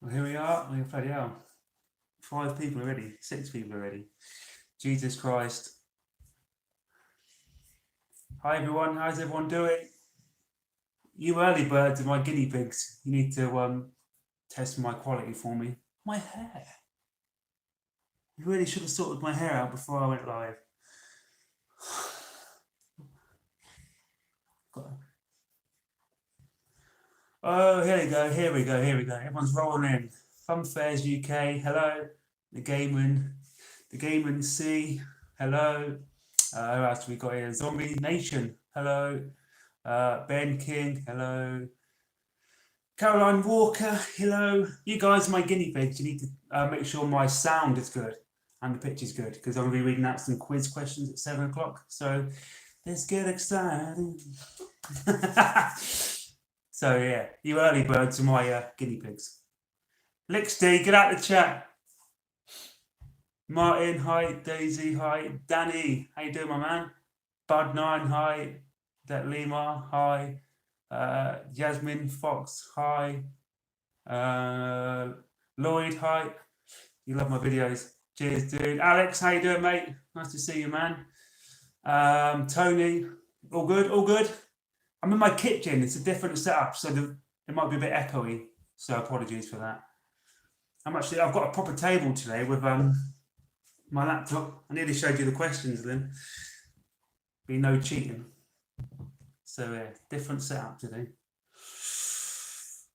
Well, here we are. We're bloody hell. 5 people already. 6 people already. Jesus Christ. Hi everyone. How's everyone doing? You early birds are my guinea pigs. You need to test my quality for me. My hair. You really should have sorted my hair out before I went live. Oh, here we go. Here we go. Here we go. Everyone's rolling in. Fun Fairs UK. Hello. The Gameman C. Hello. Who else have we got here? Zombie Nation. Hello. Ben King. Hello. Caroline Walker. Hello. You guys are my guinea pigs. You need to make sure my sound is good and the pitch is good because I'm going to be reading out some quiz questions at 7 o'clock. So let's get excited. So yeah, you early birds are my guinea pigs. Lixty, get out the chat. Martin, hi. Daisy, hi. Danny, how you doing, my man? Bud9, hi. That Lima, hi. Jasmine Fox, hi. Lloyd, hi. You love my videos. Cheers, dude. Alex, how you doing, mate? Nice to see you, man. Tony, all good, all good. I'm in my kitchen. It's a different setup, so it might be a bit echoey. So apologies for that. I've got a proper table today with my laptop. I nearly showed you the questions then. Be no cheating. So yeah, different setup today.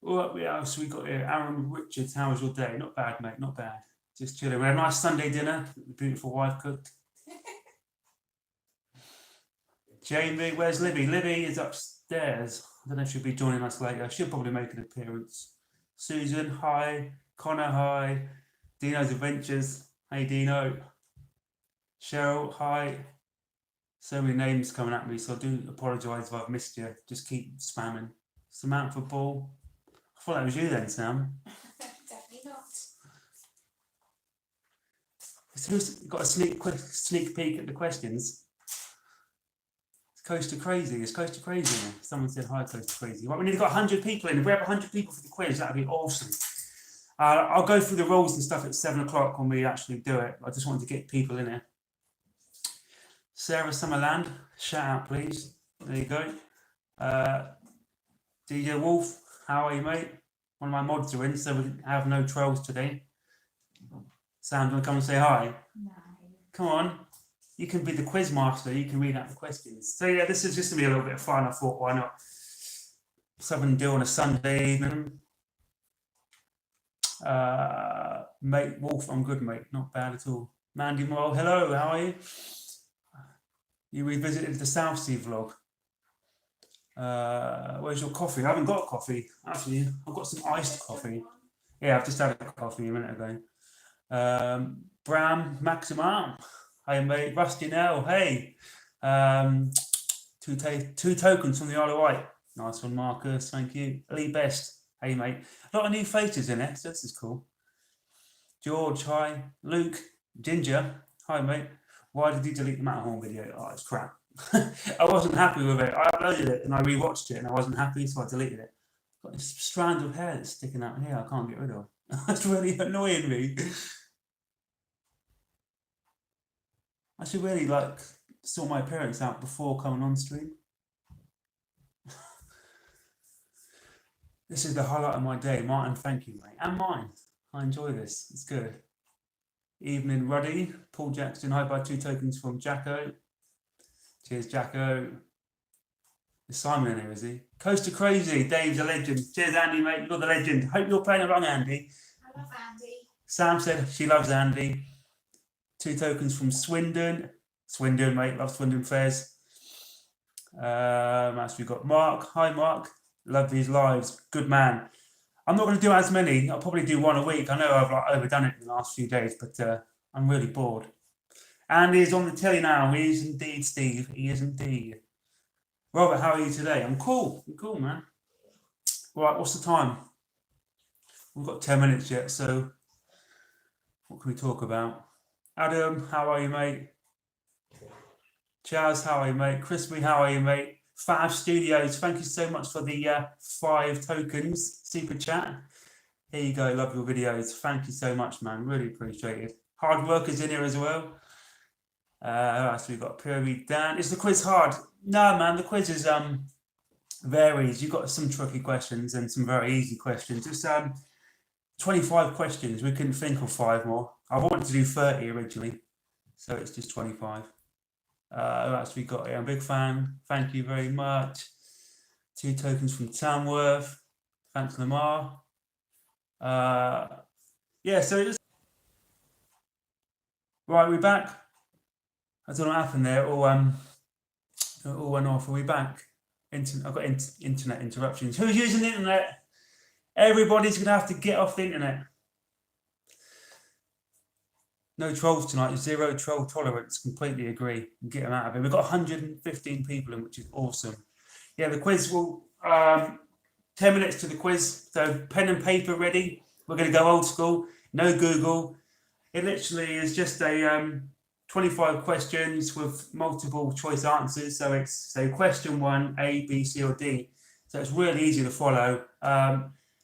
What else we got here? Aaron Richards, how was your day? Not bad, mate, not bad. Just chilling. We had a nice Sunday dinner. The beautiful wife cooked. Jamie, where's Libby? Libby is upstairs. I don't know if she'll be joining us later. She'll probably make an appearance. Susan, hi. Connor, hi. Dino's Adventures. Hey, Dino. Cheryl, hi. So many names coming at me, so I do apologise if I've missed you. Just keep spamming. Samantha Ball. I thought that was you then, Sam. Definitely not. Who's got a sneak peek at the questions? It's Coaster Crazy. It's Coaster Crazy. Someone said hi, Coaster Crazy. Right, we need to got 100 people in. If we have 100 people for the quiz, that'd be awesome. I'll go through the rules and stuff at 7 o'clock when we actually do it. I just wanted to get people in here. Sarah Summerland, shout out please. There you go. DJ Wolf, how are you, mate? One of my mods are in, so we have no trolls today. Sam, do you want to come and say hi? No. Come on. You can be the quiz master. You can read out the questions. So yeah, this is just going to be a little bit of fun. I thought, why not? Something to do on a Sunday evening. Mate Wolf, I'm good, mate. Not bad at all. Mandy Moore, hello, how are you? You revisited the South Sea vlog. Where's your coffee? I haven't got coffee. Actually, I've got some iced coffee. Yeah, I've just had a coffee a minute ago. Bram Maximum. Hey, mate. Rusty Nell. Hey. 2 tokens from the Isle of Wight. Nice one, Marcus. Thank you. Lee Best. Hey, mate. A lot of new faces in it, so this is cool. George, hi. Luke. Ginger. Hi, mate. Why did you delete the Matterhorn video? Oh, it's crap. I wasn't happy with it. I uploaded it and I rewatched it and I wasn't happy, so I deleted it. Got this strand of hair that's sticking out here I can't get rid of. That's really annoying me. I should really sort my appearance out before coming on stream. This is the highlight of my day. Martin, thank you, mate. And mine. I enjoy this. It's good. Evening, Ruddy. Paul Jackson, hi, by 2 tokens from Jacko. Cheers, Jacko. Is Simon in here, is he? Coaster Crazy. Dave's a legend. Cheers, Andy, mate. You're the legend. Hope you're playing along, Andy. I love Andy. Sam said she loves Andy. 2 tokens from Swindon. Swindon, mate. Love Swindon Fairs. We've got Mark. Hi, Mark. Love these lives. Good man. I'm not going to do as many. I'll probably do 1 a week. I know I've overdone it in the last few days, but I'm really bored. Andy is on the telly now. He is indeed, Steve. He is indeed. Robert, how are you today? I'm cool. I'm cool, man. Right, what's the time? We've got 10 minutes yet, so what can we talk about? Adam, how are you, mate? Chaz, how are you, mate? Crispy, how are you, mate? Fav Studios, thank you so much for the 5 tokens. Super chat. Here you go. Love your videos. Thank you so much, man. Really appreciate it. Hard workers in here as well. Who else we got? Piers, Dan. Is the quiz hard? No, man. The quiz is varies. You've got some tricky questions and some very easy questions. It's 25 questions. We couldn't think of 5 more. I wanted to do 30 originally, so it's just 25. Who else we got here? I'm a big fan. Thank you very much. 2 tokens from Tamworth. Thanks, Lamar. Yeah, so it's right. We're back. I don't know what happened there. It all went off. Are we back? I've got internet interruptions. Who's using the internet? Everybody's gonna have to get off the internet. No trolls tonight. 0 troll tolerance. Completely agree. Get them out of it. We've got 115 people in, which is awesome. Yeah, the quiz will 10 minutes to the quiz. So pen and paper ready. We're going to go old school. No Google. It literally is just a 25 questions with multiple choice answers. So it's question 1, A, B, C, or D. So it's really easy to follow.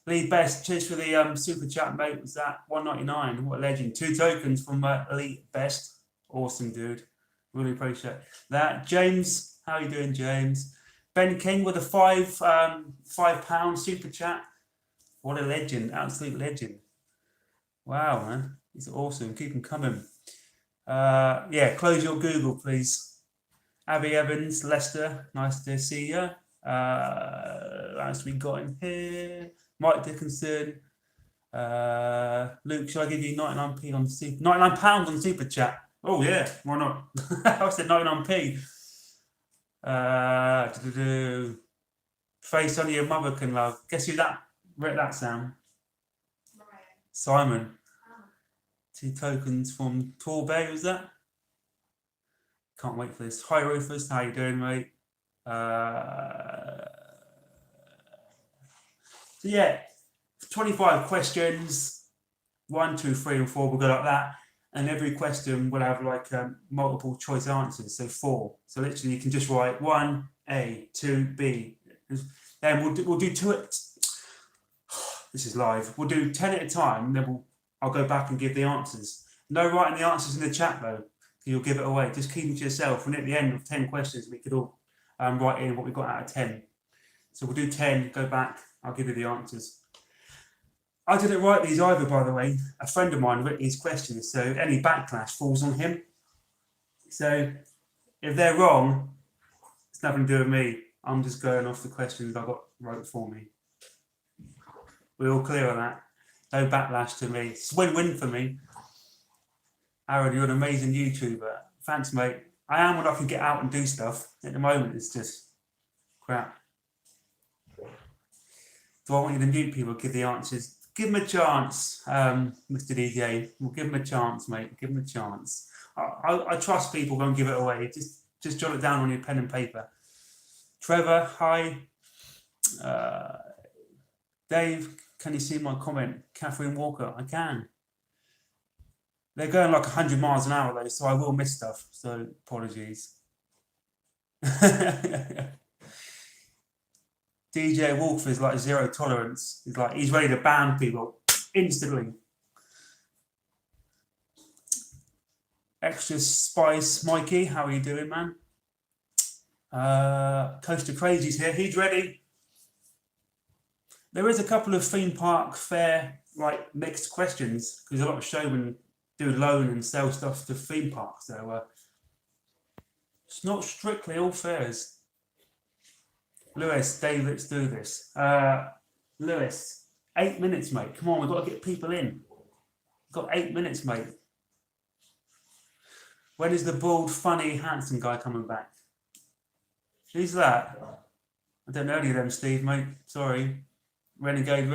Lead Best, cheers for the super chat, mate. Was that $1.99? What a legend. 2 tokens from Elite Best. Awesome, dude. Really appreciate that. James, how are you doing, James? Ben King with a £5 super chat. What a legend. Absolute legend. Wow, man. He's awesome. Keep them coming. Yeah, close your Google, please. Abby Evans, Leicester. Nice to see you. As we got in here. Mike Dickinson. Luke, shall I give you 99p on super? £99 on super chat. Oh yeah, why not? I said 99p. Face only your mother can love. Guess who that sound? Simon. 2 tokens from Torbay, was that? Can't wait for this. Hi Rufus, how you doing, mate? So yeah, 25 questions, 1, 2, 3, and 4. We'll go like that, and every question will have like multiple choice answers, so 4. So literally, you can just write 1 A, 2 B. Then we'll do 2 at. This is live. We'll do 10 at a time. Then I'll go back and give the answers. No writing the answers in the chat though. You'll give it away. Just keep it to yourself. And at the end of 10 questions, we could all write in what we got out of 10. So we'll do 10. Go back. I'll give you the answers. I didn't write these either, by the way. A friend of mine wrote these questions, so any backlash falls on him. So if they're wrong, it's nothing to do with me. I'm just going off the questions I got wrote for me. We're all clear on that. No backlash to me. It's win-win for me. Aaron, you're an amazing YouTuber. Thanks, mate. I am when I can get out and do stuff. At the moment, it's just crap. Do I want you to mute people? Give the answers. Give them a chance, Mr. DJ. We'll give them a chance, mate. Give them a chance. I trust people won't give it away. Just jot it down on your pen and paper. Trevor, hi. Dave, can you see my comment? Catherine Walker, I can. They're going like 100 miles an hour though, so I will miss stuff. So apologies. DJ Wolf is like 0 tolerance. He's ready to ban people instantly. Extra spice, Mikey. How are you doing, man? Coaster Crazy's here. He's ready. There is a couple of theme park fair like mixed questions because a lot of showmen do loan and sell stuff to theme parks. So it's not strictly all fairs. Lewis, Dave, let's do this. Lewis, 8 minutes, mate. Come on, we've got to get people in. We've got 8 minutes, mate. When is the bald, funny, handsome guy coming back? Who's that? I don't know any of them, Steve, mate. Sorry. Renegade.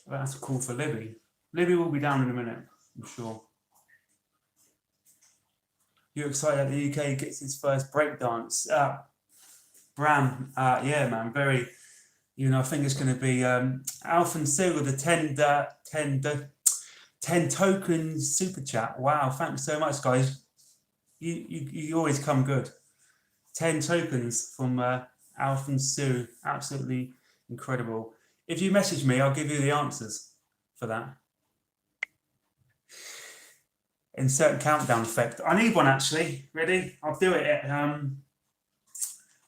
Well, that's a call for Libby. Libby will be down in a minute, I'm sure. You're excited that the UK gets its first breakdance? Bram, yeah, man, very. I think it's going to be Alf and Sue with the 10 tokens super chat. Wow, thanks so much, guys. You always come good. 10 tokens from Alf and Sue, absolutely incredible. If you message me, I'll give you the answers for that. Insert countdown effect. I need one actually. Ready? I'll do it at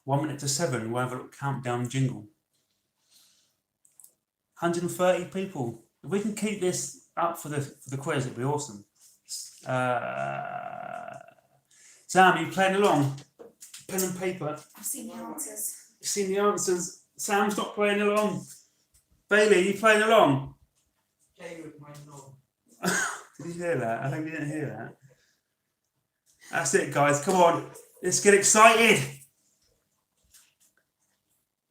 1 minute to 7. We'll have a little countdown jingle. 130 people. If we can keep this up for the quiz, it'd be awesome. Sam, are you playing along? Pen and paper. I've seen the answers. You've seen the answers. Sam's not playing along. Bailey, are you playing along? Did you hear that? I think you didn't hear that. That's it, guys. Come on. Let's get excited.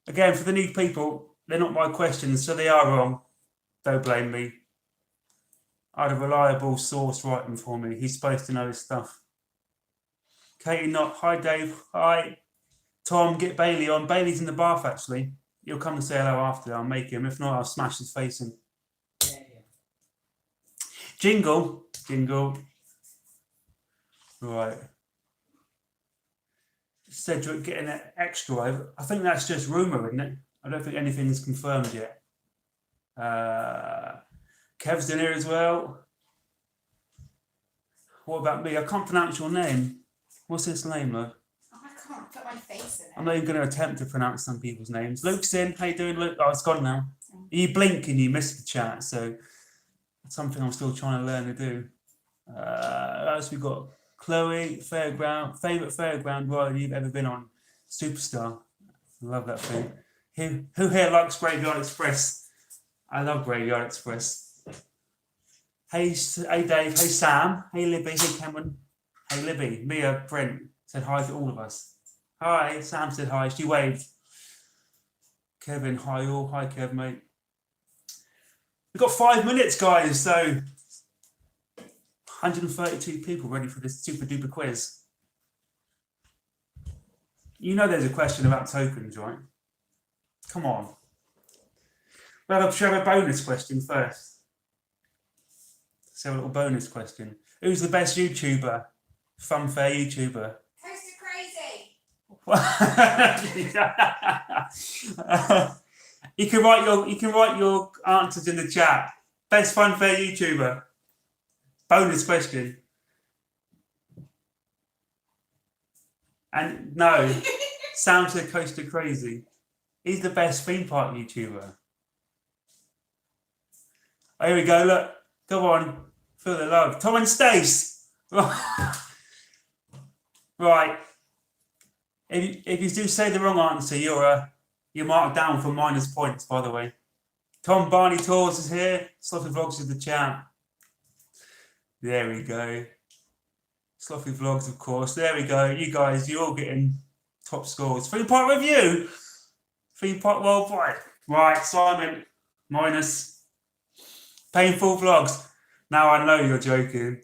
Again, for the new people, they're not my questions, so they are wrong. Don't blame me. I had a reliable source writing for me. He's supposed to know his stuff. Katie, not. Hi, Dave. Hi. Tom, get Bailey on. Bailey's in the bath, actually. He'll come and say hello after. I'll make him. If not, I'll smash his face in. Jingle. Jingle. Right. Cedric getting an extra. I think that's just rumour, isn't it? I don't think anything's confirmed yet. Kev's in here as well. What about me? I can't pronounce your name. What's his name, love? Oh, I can't put my face in it. I'm not even going to attempt to pronounce some people's names. Luke's in. How you doing, Luke? Oh, it's gone now. You blink and you miss the chat, so it's something I'm still trying to learn to do. What else we got? Chloe, favourite fairground ride you've ever been on? Superstar. I love that thing. Who here likes Graveyard Express? I love Graveyard Express. Hey Dave, hey Sam, hey Libby, hey Cameron, hey Libby, Mia, Brent said hi to all of us. Hi, Sam said hi, she waved. Kevin, hi all, hi Kev, mate. We've got 5 minutes, guys, so 132 people ready for this super duper quiz. You know there's a question about tokens, right? Come on. Well, should have a bonus question first. Let's have a little bonus question. Who's the best YouTuber? Funfair YouTuber. Toaster crazy. You can write your answers in the chat. Best Funfair YouTuber. Bonus question. And no, sounds like Coaster Crazy. He's the best theme park YouTuber. Oh, here we go, look. Come on. Feel the love. Tom and Stace. Right. If you do say the wrong answer, you're marked down for minus points, by the way. Tom Barney Tours is here. Sloppy Vlogs is the chat. There we go. Sloppy Vlogs, of course. There we go. You guys, you're all getting top scores. Theme Park Review. Theme Park Worldwide. Right, Simon, minus. Painful Vlogs. Now I know you're joking.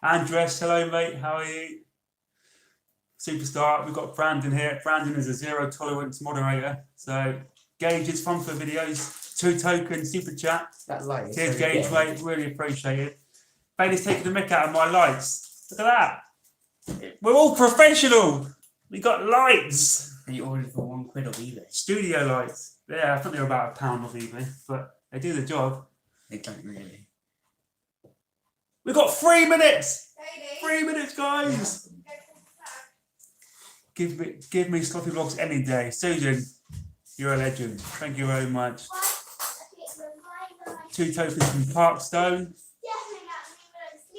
Andres, hello, mate. How are you? Superstar. We've got Brandon here. Brandon is a zero tolerance moderator. So, Gage is fun for videos. 2 tokens, super chat. That light. Cheers, Gage, mate. Really appreciate it. Bailey's taking the mick out of my lights. Look at that. We're all professional. We got lights. And you ordered for £1 off eBay. Studio lights. Yeah, I think they're about £1 off eBay, but they do the job. They don't really. We've got 3 minutes. Lady. 3 minutes, guys. Give me Sloppy Vlogs any day. Susan, you're a legend. Thank you very much. 2 tokens from Parkstone.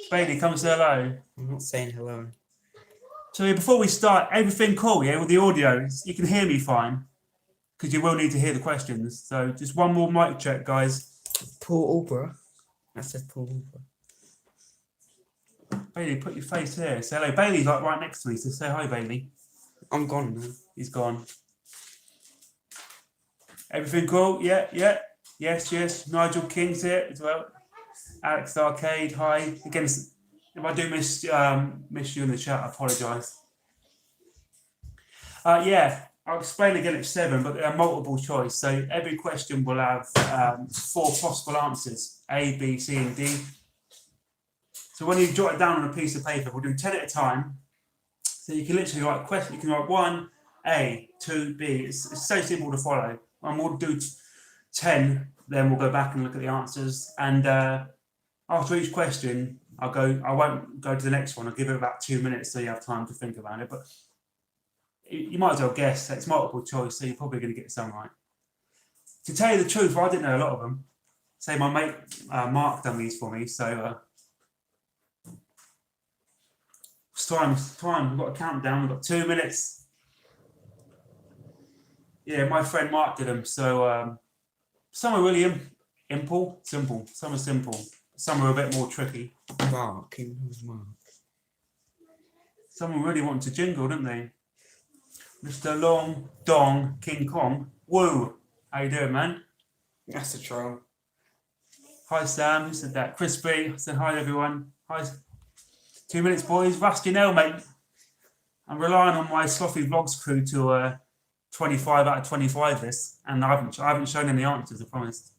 Bailey, come say hello. I'm not saying hello. So before we start, everything cool, yeah, with the audio? You can hear me fine, because you will need to hear the questions. So just one more mic check, guys. Paul Alborough. That says Paul Alborough. Bailey, put your face here. Say hello. Bailey's like right next to me, so say hi, Bailey. I'm gone now. He's gone. Everything cool? Yeah. Yes. Nigel King's here as well. Alex Arcade, hi. Again, if I do miss you in the chat, I apologise. I'll explain again at 7, but they're multiple choice. So every question will have 4 possible answers, A, B, C, and D. So when you jot it down on a piece of paper, we'll do 10 at a time. So you can literally write question. You can write 1, A, 2, B. It's so simple to follow. And we'll do 10, then we'll go back and look at the answers. And after each question, I won't go to the next one. I'll give it about 2 minutes so you have time to think about it. But you might as well guess. It's multiple choice, so you're probably going to get some right. To tell you the truth, I didn't know a lot of them. Say my mate Mark done these for me, so it's time. We've got a countdown. We've got 2 minutes. Yeah, my friend Mark did them. So some are really simple. Some are simple. Some are a bit more tricky. Mark, who's Mark? Someone really wanted to jingle, didn't they? Mr. Long Dong King Kong. Woo! How you doing, man? That's a troll. Hi, Sam. Who said that? Crispy. Said hi, everyone. Hi. 2 minutes, boys. Rusty nail, mate. I'm relying on my Scuffie Vlogs crew to 25 out of 25 this, and I haven't shown any answers, I promised.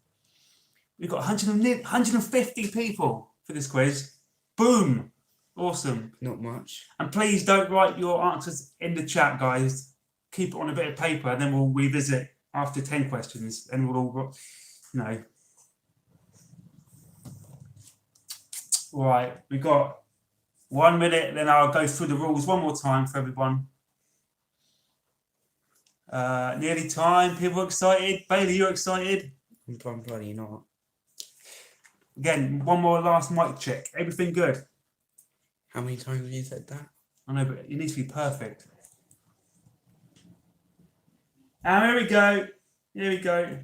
We've got 150 people for this quiz. Boom! Awesome. Not much. And please don't write your answers in the chat, guys. Keep it on a bit of paper, and then we'll revisit after 10 questions, and we'll all, Right, we got 1 minute, then I'll go through the rules one more time for everyone. Nearly time. People are excited. Bailey, you're excited? I'm bloody not. Again, one more last mic check. Everything good? How many times have you said that? I know, but it needs to be perfect. And here we go. Here we go.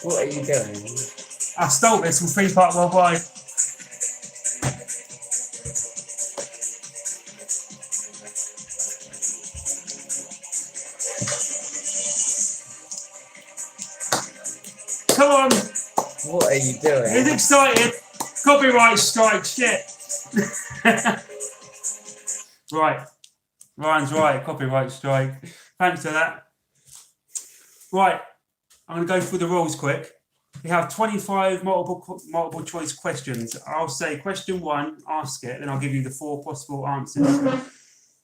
What are you doing? I stole this from Free Park Worldwide. Come on. What are you doing? He's excited. Copyright strike. Shit. Right. Ryan's right. Copyright strike. Thanks for that. Right. I'm going to go through the rules quick. We have 25 multiple choice questions. I'll say question 1, ask it, then I'll give you the 4 possible answers.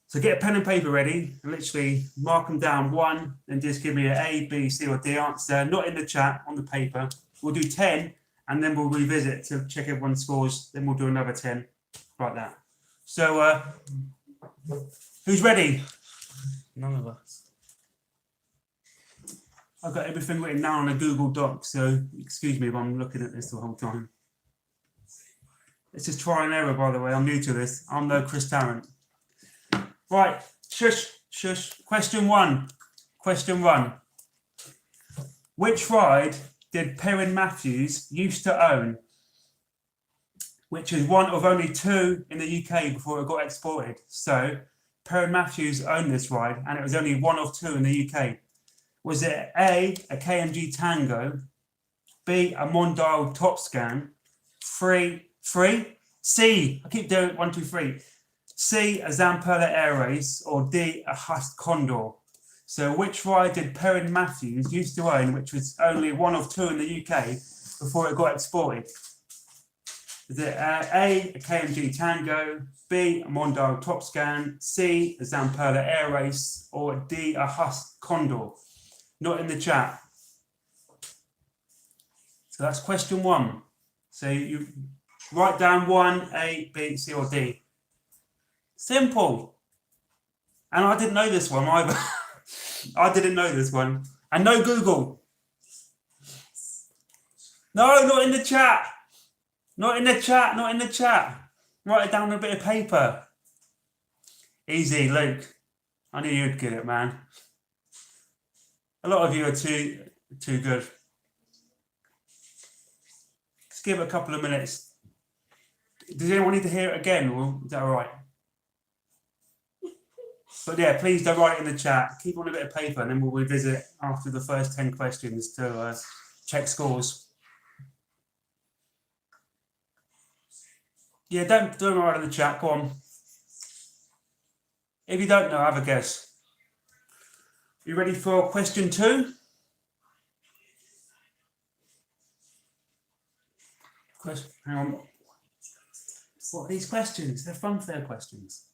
So get a pen and paper ready and literally mark them down 1 and just give me an A, B, C or D answer, not in the chat, on the paper. We'll do 10 and then we'll revisit to check everyone's scores. Then we'll do another 10 like that. So who's ready? None of us. I've got everything written down on a Google Doc, so excuse me if I'm looking at this the whole time. It's just try and error, by the way. I'm new to this. I'm no Chris Tarrant. Right, shush. Question 1. Which ride did Perrin Matthews used to own? Which is one of only 2 in the UK before it got exported. So Perrin Matthews owned this ride, and it was only one of 2 in the UK. Was it A, a KMG Tango, B, a Mondial Top Scan, 3, C, I keep doing 1, 2, 3, C, a Zamperla Air Race, or D, a Hust Condor? So which ride did Perrin Matthews used to own, which was only one of 2 in the UK before it got exported? Is it A, a KMG Tango, B, a Mondial Top Scan, C, a Zamperla Air Race, or D, a Hust Condor? Not in the chat. So that's question 1. So you write down 1, A, B, C, or D. Simple. And I didn't know this one either. I didn't know this one. And no Google. No, not in the chat. Not in the chat. Write it down on a bit of paper. Easy, Luke. I knew you'd get it, man. A lot of you are too good. Just give it a couple of minutes. Does anyone need to hear it again, or is that all right? But yeah, please don't write it in the chat. Keep on a bit of paper, and then we'll revisit after the first 10 questions to check scores. Yeah, don't write in the chat. Go on. If you don't know, have a guess. You ready for question 2? Hang on. What are these questions? They're funfair questions.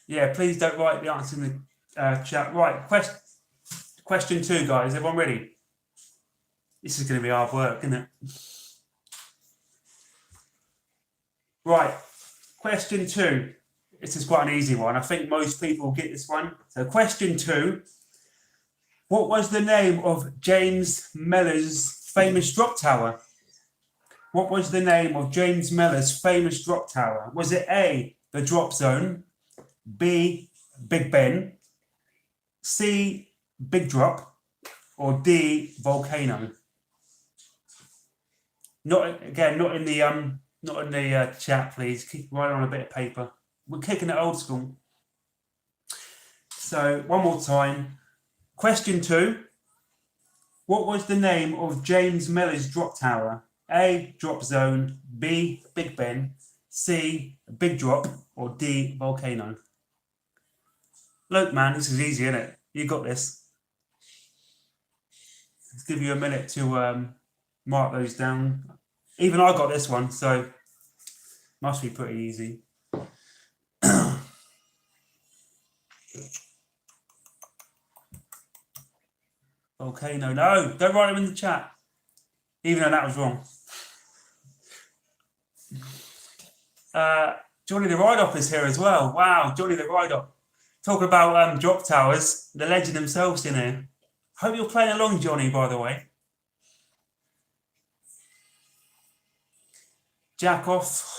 Yeah, please don't write the answer in the chat. Right, question 2, guys. Everyone ready? This is going to be hard work, isn't it? Right, question 2. This is quite an easy one. I think most people will get this one. So question 2. What was the name of James Mellor's famous drop tower? What was the name of James Mellor's famous drop tower? Was it A, the drop zone, B, Big Ben, C, Big Drop, or D, volcano? Not in the chat, please. Keep writing on a bit of paper. We're kicking it old school. So one more time. Question 2. What was the name of James Mellor's drop tower? A, drop zone, B, Big Ben, C, Big Drop, or D, volcano? Look, man, this is easy, isn't it? You got this. Let's give you a minute to mark those down. Even I got this one, so must be pretty easy. Volcano, no, don't write them in the chat. Even though that was wrong. Johnny the Ride-Off is here as well. Wow, Johnny the Ride-Off. Talking about drop towers, the legend himself's in here. Hope you're playing along, Johnny, by the way. Jack off.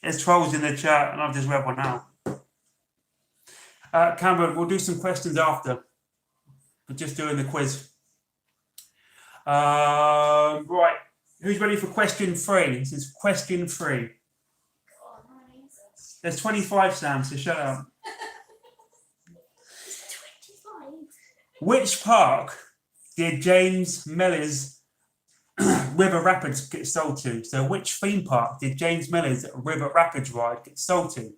There's trolls in the chat, and I've just read one now. Cameron, we'll do some questions after. We're just doing the quiz. Right. Who's ready for question 3? This is question 3. There's 25, Sam, so shut up. 25. Which park did James Mellor's River Rapids get sold to? So which theme park did James Mellor's River Rapids ride get sold to?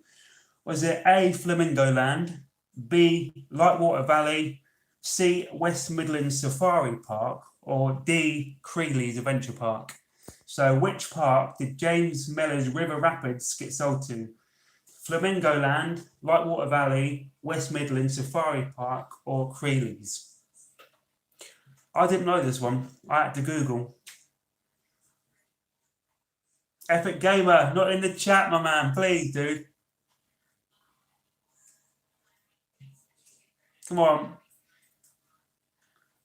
Was it A, Flamingo Land, B, Lightwater Valley, C, West Midlands Safari Park, or D, Creeley's Adventure Park? So which park did James Mellor's River Rapids get sold to? Flamingo Land, Lightwater Valley, West Midlands Safari Park, or Creeley's? I didn't know this one. I had to Google. Epic Gamer, not in the chat, my man. Please, dude. Come on.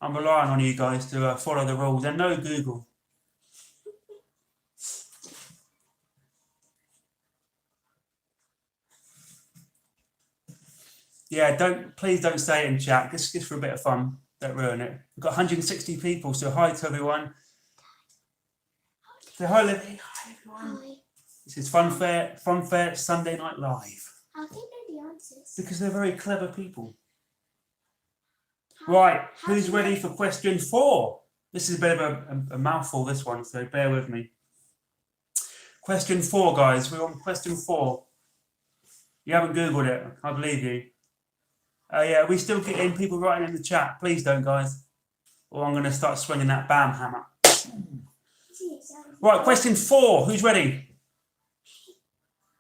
I'm relying on you guys to follow the rules and no Google. Yeah, please don't say it in chat. Just for a bit of fun. Don't ruin it. We've got 160 people, so hi to everyone. Say hi, Liv. Hi, everyone. This is Funfair Sunday Night Live. How do you know the answers? Because they're very clever people. Right, who's ready for question 4? This is a bit of a mouthful, this one, so bear with me. Question 4, guys. We're on question 4. You haven't Googled it, I believe you. Yeah, we still getting people writing in the chat. Please don't, guys. Or I'm going to start swinging that BAM hammer. Right, question 4. Who's ready?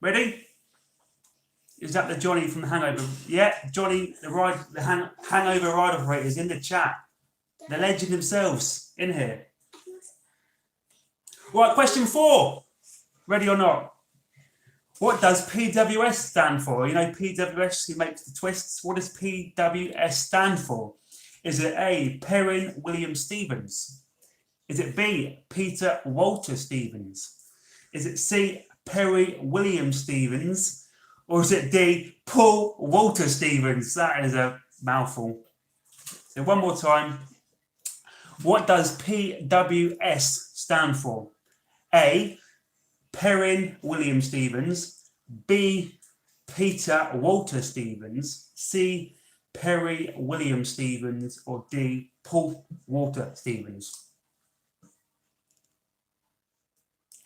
Ready? Is that the Johnny from the Hangover? Yeah, Johnny, the Hangover ride operator is in the chat. The legend themselves in here. Right, question 4. Ready or not? What does PWS stand for? You know PWS, who makes the twists. What does PWS stand for? Is it A, Perrin William Stevens? Is it B, Peter Walter Stevens? Is it C, Perry William Stevens? Or is it D, Paul Walter Stevens? That is a mouthful. So one more time. What does PWS stand for? A, Perrin William Stevens, B, Peter Walter Stevens, C, Perry William Stevens, or D, Paul Walter Stevens?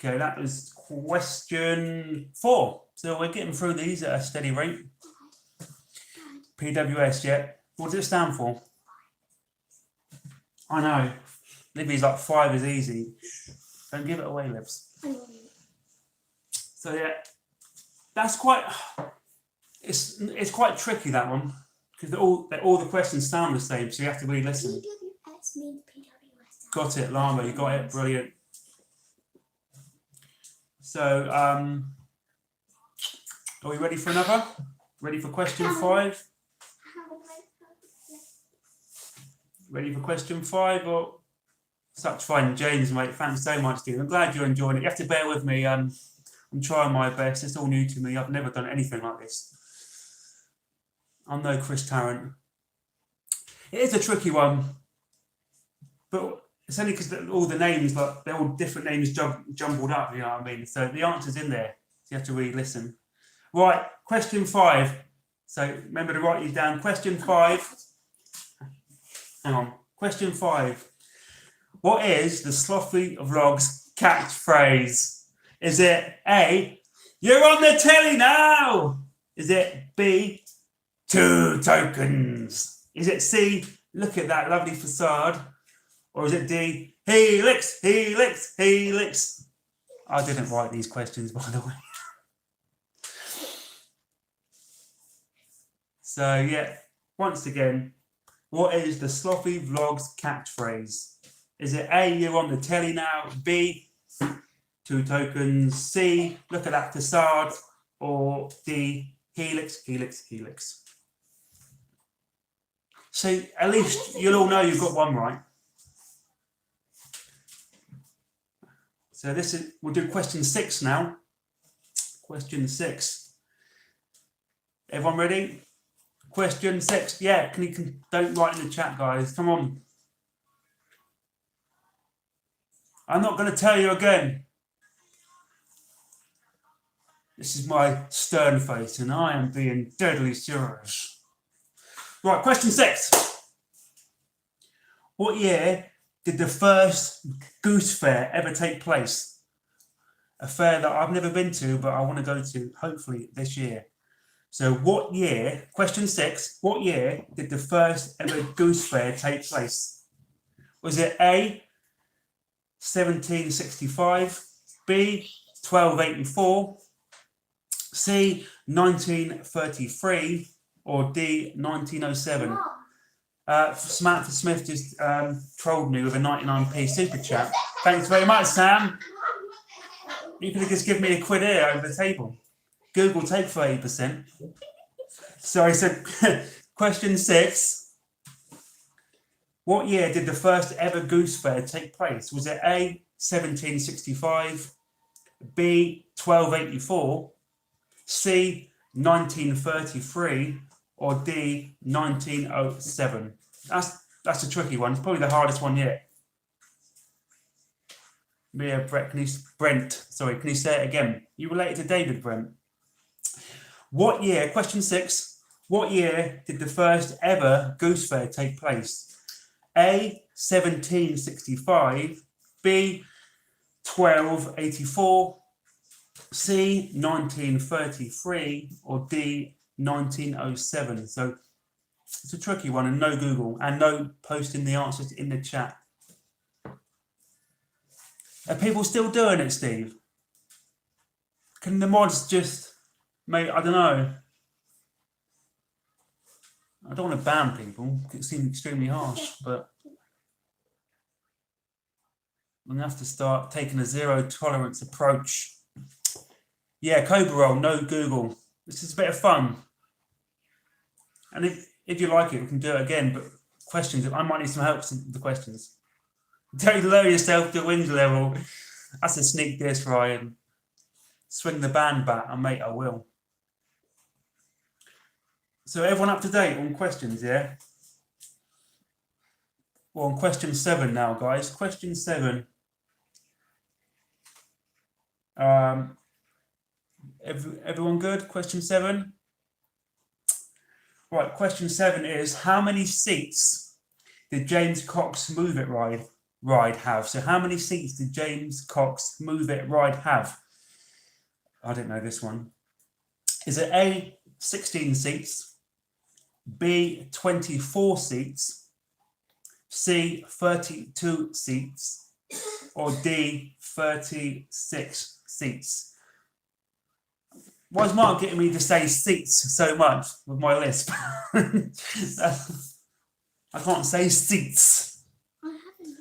Okay, that was question 4. So we're getting through these at a steady rate. PWS, yeah. What does it stand for? I know. Libby's like 5 is easy. Don't give it away, Libs. I'm on. So yeah, that's quite. It's quite tricky, that one, because all the questions sound the same, so you have to really listen. PWS means PWS. Got it, Llama. You got it. Brilliant. So, are we ready for another? Ready for question 5? Ready for question 5 or such fun, James, mate. Thanks so much, dude. I'm glad you're enjoying it. You have to bear with me. I'm trying my best. It's all new to me. I've never done anything like this. I'm no Chris Tarrant. It is a tricky one, but it's only because all the names, like they're all different names jumbled up. You know what I mean? So the answer's in there. So you have to really listen. Right, question 5. So remember to write these down. Question 5. Hang on. Question 5. What is the Scuffie vlog's catchphrase? Is it A, "You're on the telly now"? Is it B, "2 tokens"? Is it C, "Look at that lovely facade"? Or is it D, "Helix, helix, helix"? I didn't write these questions, by the way. So yeah, once again, what is the Scuffie vlog's catchphrase? Is it A, "You're on the telly now"? B, "2 tokens"? C, "Look at that facade"? Or D, "Helix, helix, helix"? So at least you'll all know you've got one right. So we'll do question 6 now. Question 6. Everyone ready? Question 6. Yeah, don't write in the chat, guys. Come on. I'm not going to tell you again. This is my stern face, and I am being deadly serious. Right, question 6. What year did the first Goose Fair ever take place? A fair that I've never been to, but I want to go to, hopefully, this year. So what year, question 6, what year did the first ever Goose Fair take place? Was it A, 1765, B, 1284, C, 1933, or D, 1907? Samantha Smith just trolled me with a 99p super chat. Thanks very much, Sam. You could have just given me a quid here over the table. Google take 30%. Sorry, so question 6. What year did the first ever Goose Fair take place? Was it A, 1765, B, 1284, C, 1933, or D, 1907? That's a tricky one. It's probably the hardest one yet. Yeah, Brent, can you say it again? You related to David, Brent? What year, question 6, what year did the first ever Goose Fair take place? A, 1765, B, 1284, C, 1933, or D, 1907? So it's a tricky one, and no Google, and no posting the answers in the chat. Are people still doing it, Steve? Can the mods just, mate, I don't know. I don't want to ban people. It seems extremely harsh, but I'm going to have to start taking a zero tolerance approach. Yeah, Cobra Roll, no Google. This is a bit of fun. And if you like it, we can do it again, but questions, I might need some help with the questions. Don't lower yourself to wins level. That's a sneak diss, Ryan. Swing the band back, and mate, I will. So everyone up to date on questions, yeah? Well, on question 7 now, guys. Question 7. Everyone good? Question 7? Right, question 7 is, how many seats did James Cox Move It ride have? So how many seats did James Cox Move It ride have? I didn't know this one. Is it A, 16 seats, B, 24 seats, C, 32 seats, or D, 36 seats? Why is Mark getting me to say seats so much with my lisp? I can't say seats. I haven't.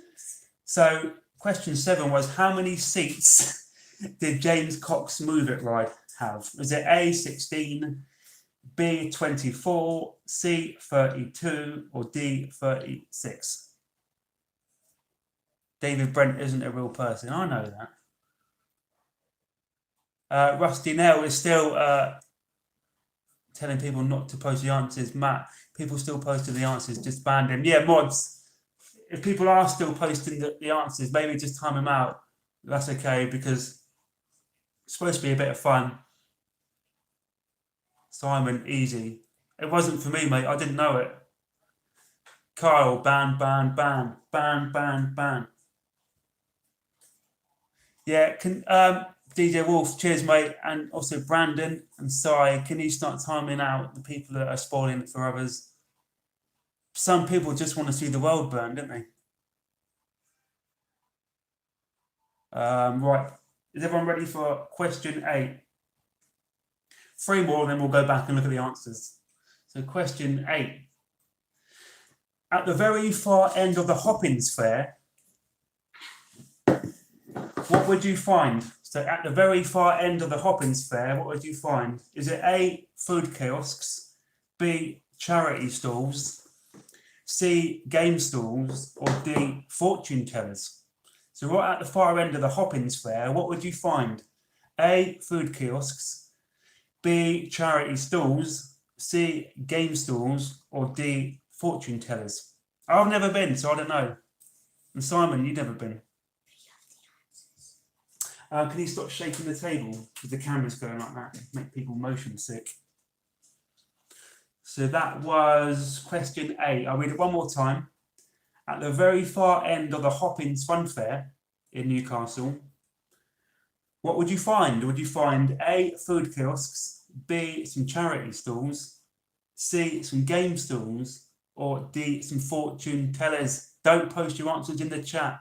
So question 7 was, how many seats did James Cox Move It ride have? Is it A, 16, B, 24, C, 32, or D, 36? David Brent isn't a real person. I know that. Rusty Nail is still telling people not to post the answers. Matt, people still posting the answers, just ban them. Yeah, mods, if people are still posting the answers, maybe just time them out. That's okay, because it's supposed to be a bit of fun. Simon, easy. It wasn't for me, mate. I didn't know it. Kyle, ban, ban, ban, ban, ban, ban. Yeah, can DJ Wolf, cheers, mate, and also Brandon and Sai. Can you start timing out the people that are spoiling it for others? Some people just want to see the world burn, don't they? Right, is everyone ready for question 8? 3 more, then we'll go back and look at the answers. So question 8. At the very far end of the Hoppings Fair, what would you find? So at the very far end of the Hoppings Fair, what would you find? Is it A, food kiosks, B, charity stalls, C, game stalls, or D, fortune tellers? So right at the far end of the Hoppings Fair, what would you find? A, food kiosks, B, charity stalls, C, game stalls, or D, fortune tellers? I've never been, so I don't know. And Simon, you've never been. Can you stop shaking the table? Because the camera's going like that. Make people motion sick. So that was question 8. I'll read it one more time. At the very far end of the Hoppings Fun Fair in Newcastle, what would you find? Would you find A, food kiosks, B, some charity stalls, C, some game stalls, or D, some fortune tellers? Don't post your answers in the chat.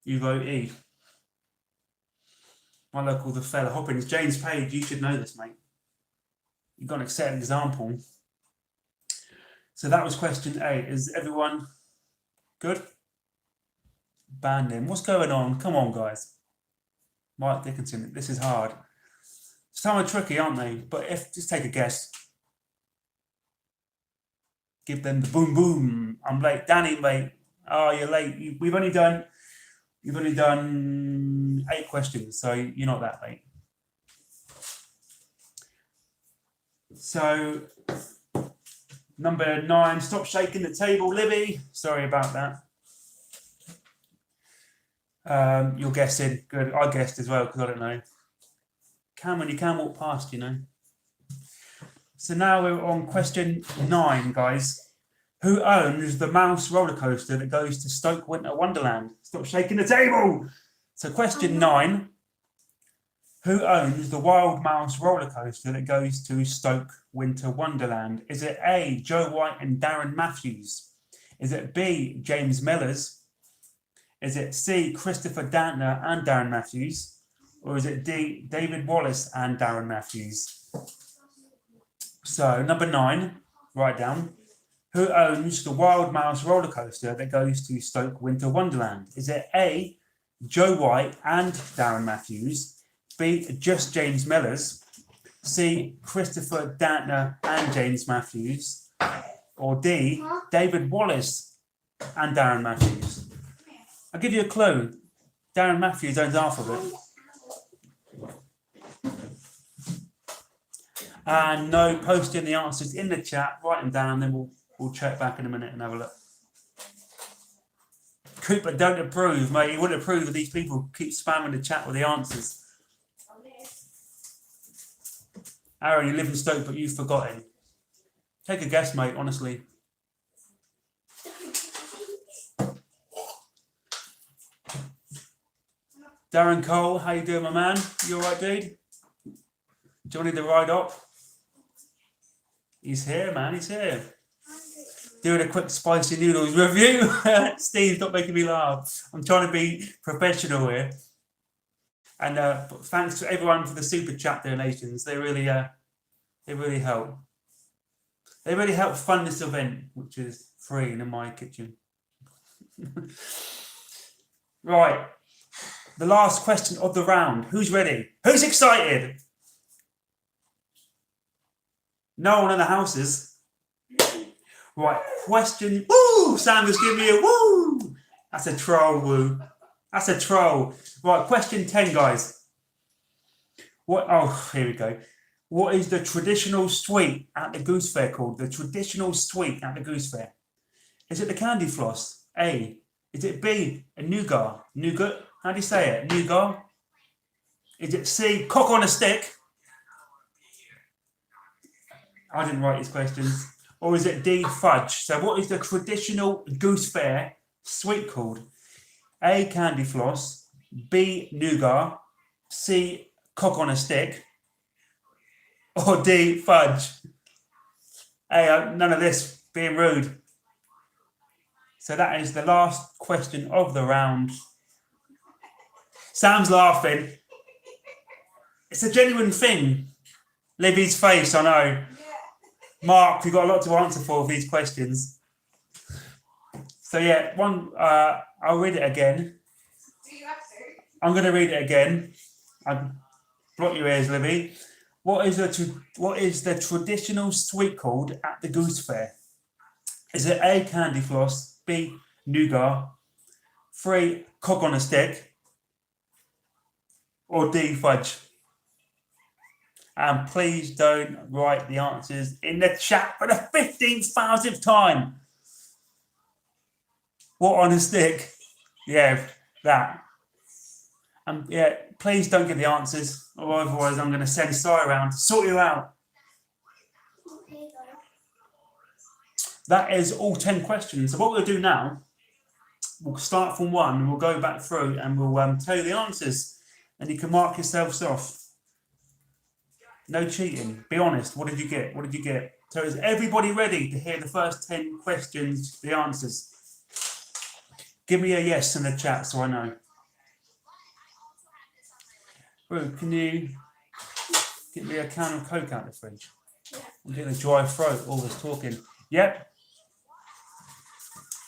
You vote E. My local the fella Hoppings. James Page, you should know this, mate. You've got to set an example. So that was question 8. Is everyone good? Ban him. What's going on? Come on, guys. Mike Dickinson, this is hard. Some are tricky, aren't they? But if just take a guess. Give them the boom boom. I'm late. Danny, mate. Oh, you're late. You've only done 8 questions, so you're not that late. So number 9, stop shaking the table, Libby. Sorry about that. You're guessing. Good. I guessed as well because I don't know. Cameron, you can walk past, you know. So now we're on question 9, guys. Who owns the mouse roller coaster that goes to Stoke Winter Wonderland? Stop shaking the table. So question 9. Who owns the Wild Mouse roller coaster that goes to Stoke Winter Wonderland? Is it A, Joe White and Darren Matthews? Is it B, James Melis? Is it C, Christopher Dantner and Darren Matthews? Or is it D, David Wallace and Darren Matthews? So number 9, write down. Who owns the Wild Mouse roller coaster that goes to Stoke Winter Wonderland? Is it A, Joe White and Darren Matthews, B, just James Melis, C, Christopher Dantner and James Matthews, or D, David Wallace and Darren Matthews? I'll give you a clue. Darren Matthews owns half of it. And no posting the answers in the chat. Write them down, then we'll check back in a minute and have a look. Cooper, don't approve, mate. You wouldn't approve if these people keep spamming the chat with the answers. Aaron, you live in Stoke, but you've forgotten. Take a guess, mate, honestly. Darren Cole, how you doing, my man? You all right, dude? Do you need the ride up? He's here, man. He's here. Doing a quick spicy noodles review. Steve's not making me laugh. I'm trying to be professional here. And thanks to everyone for the super chat donations. They really help. They really help fund this event, which is free in my kitchen. Right. The last question of the round. Who's ready? Who's excited? No one in the house is. Right. Question. Woo! Sam was giving me a woo. That's a troll woo. That's a troll. Right. Question 10, guys. What? Oh, here we go. What is the traditional sweet at the Goose Fair called? The traditional sweet at the Goose Fair. Is it the candy floss? A. Is it B, a nougat? Nougat? How do you say it? Nougat? Is it C, cock on a stick? I didn't write these questions. Or is it D, fudge? So what is the traditional Goose Fair sweet called? A, candy floss. B, nougat. C, cock on a stick. Or D, fudge? Hey, none of this, being rude. So that is the last question of the round. Sam's laughing. It's a genuine thing. Libby's face, I know. Mark, we've got a lot to answer for these questions. So yeah, I'll read it again. I'm going to read it again. Block your ears, Libby. What is the traditional sweet called at the Goose Fair? Is it A, candy floss, B, nougat, 3, cock on a stick, or D, fudge? And please don't write the answers in the chat for the 15,000th time. What on a stick? Yeah, that. Yeah, please don't give the answers, or otherwise I'm going to send Si around to sort you out. That is all 10 questions. So what we'll do now, we'll start from 1, and we'll go back through, and we'll tell you the answers, and you can mark yourselves off. No cheating. Be honest. What did you get? What did you get? So is everybody ready to hear the first 10 questions, the answers? Give me a yes in the chat so I know. Bro, can you get me a can of Coke out of the fridge? I'm getting a dry throat, all this talking. Yep.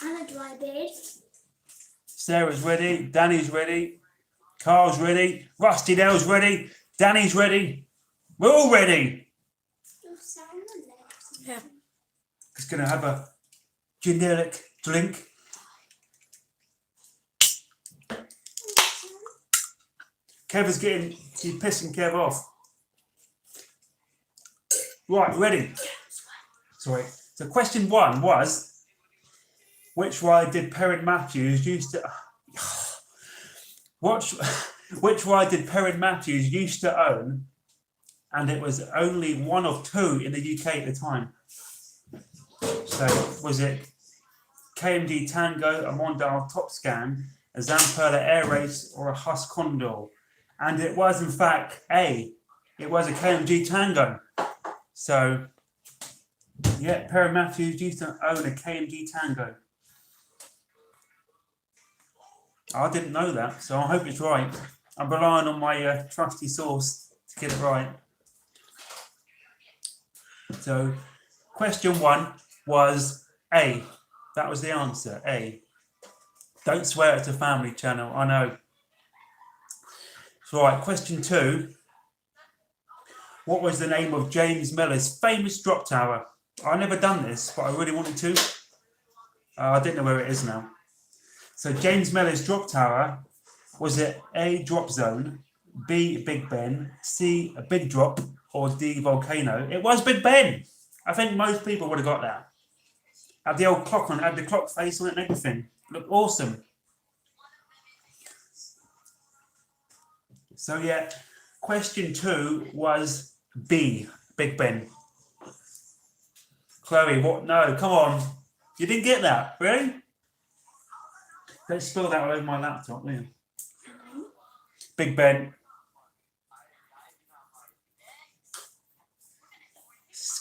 And a dry beard. Sarah's ready. Danny's ready. Carl's ready. Rusty Dale's ready. Danny's ready. We're all ready. Yeah. Just going to have a generic drink. He's pissing Kev off. Right, ready. Sorry. So question 1 was, which ride did Perrin Matthews used to... Which ride did Perrin Matthews used to own, and it was only one of 2 in the UK at the time? So was it KMD Tango, a Mondale Top Scan, a Zamperla Air Race, or a Huss Condor? And it was in fact A. It was a KMG Tango. So yeah, Perrin Matthews used to own a KMG Tango. I didn't know that, so I hope it's right. I'm relying on my trusty source to get it right. So question 1 was A. That was the answer, A. Don't swear it's a family channel, I know. So right, question 2. What was the name of James Melis' famous drop tower? I never done this, but I really wanted to. I didn't know where it is now. So James Melis' drop tower, was it A, drop zone, B, Big Ben, C, a big drop, or D, volcano? It was Big Ben. I think most people would have got that. Had the old clock on, had the clock face on it and everything. Looked awesome. So yeah, question 2 was B, Big Ben. Chloe, what? No, come on. You didn't get that, really? Don't spill that all over my laptop, will you? Big Ben.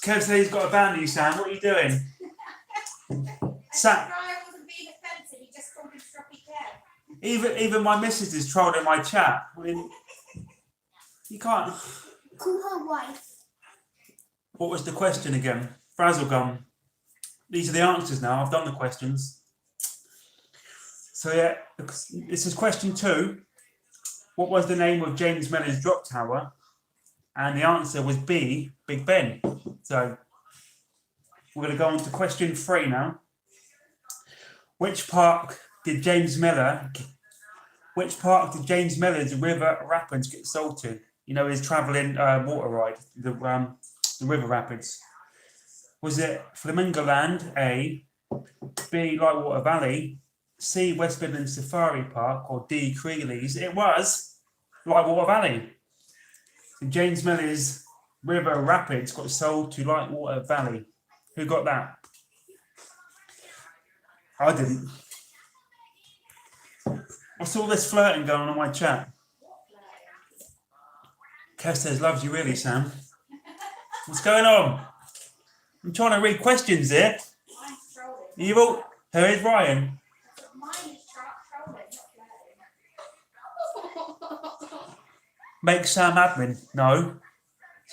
Kev said he's got a band you, Sam. What are you doing? Sam, I wasn't being offensive, he just called him Scuffie Kev. even my missus is trolling my chat. I mean, you can't. Call her wife. What was the question again? Frazzle gum. These are the answers now. I've done the questions. So yeah, this is question 2. What was the name of James Melis' drop tower? And the answer was B, Big Ben. So we're going to go on to question 3 now. Which park did James Melis' River Rapids get sold to? You know, his travelling water ride, the River Rapids. Was it Flamingo Land, A, B, Lightwater Valley, C, West Midlands Safari Park, or D, Creeley's? It was Lightwater Valley. So James Melis' River Rapids got sold to Lightwater Valley. Who got that? I didn't. What's all this flirting going on in my chat? Kev says, loves you really, Sam. What's going on? I'm trying to read questions here. Mine's trolling. You've all... Who is Ryan? Mine is trolling, not flirting. Make Sam admin. No.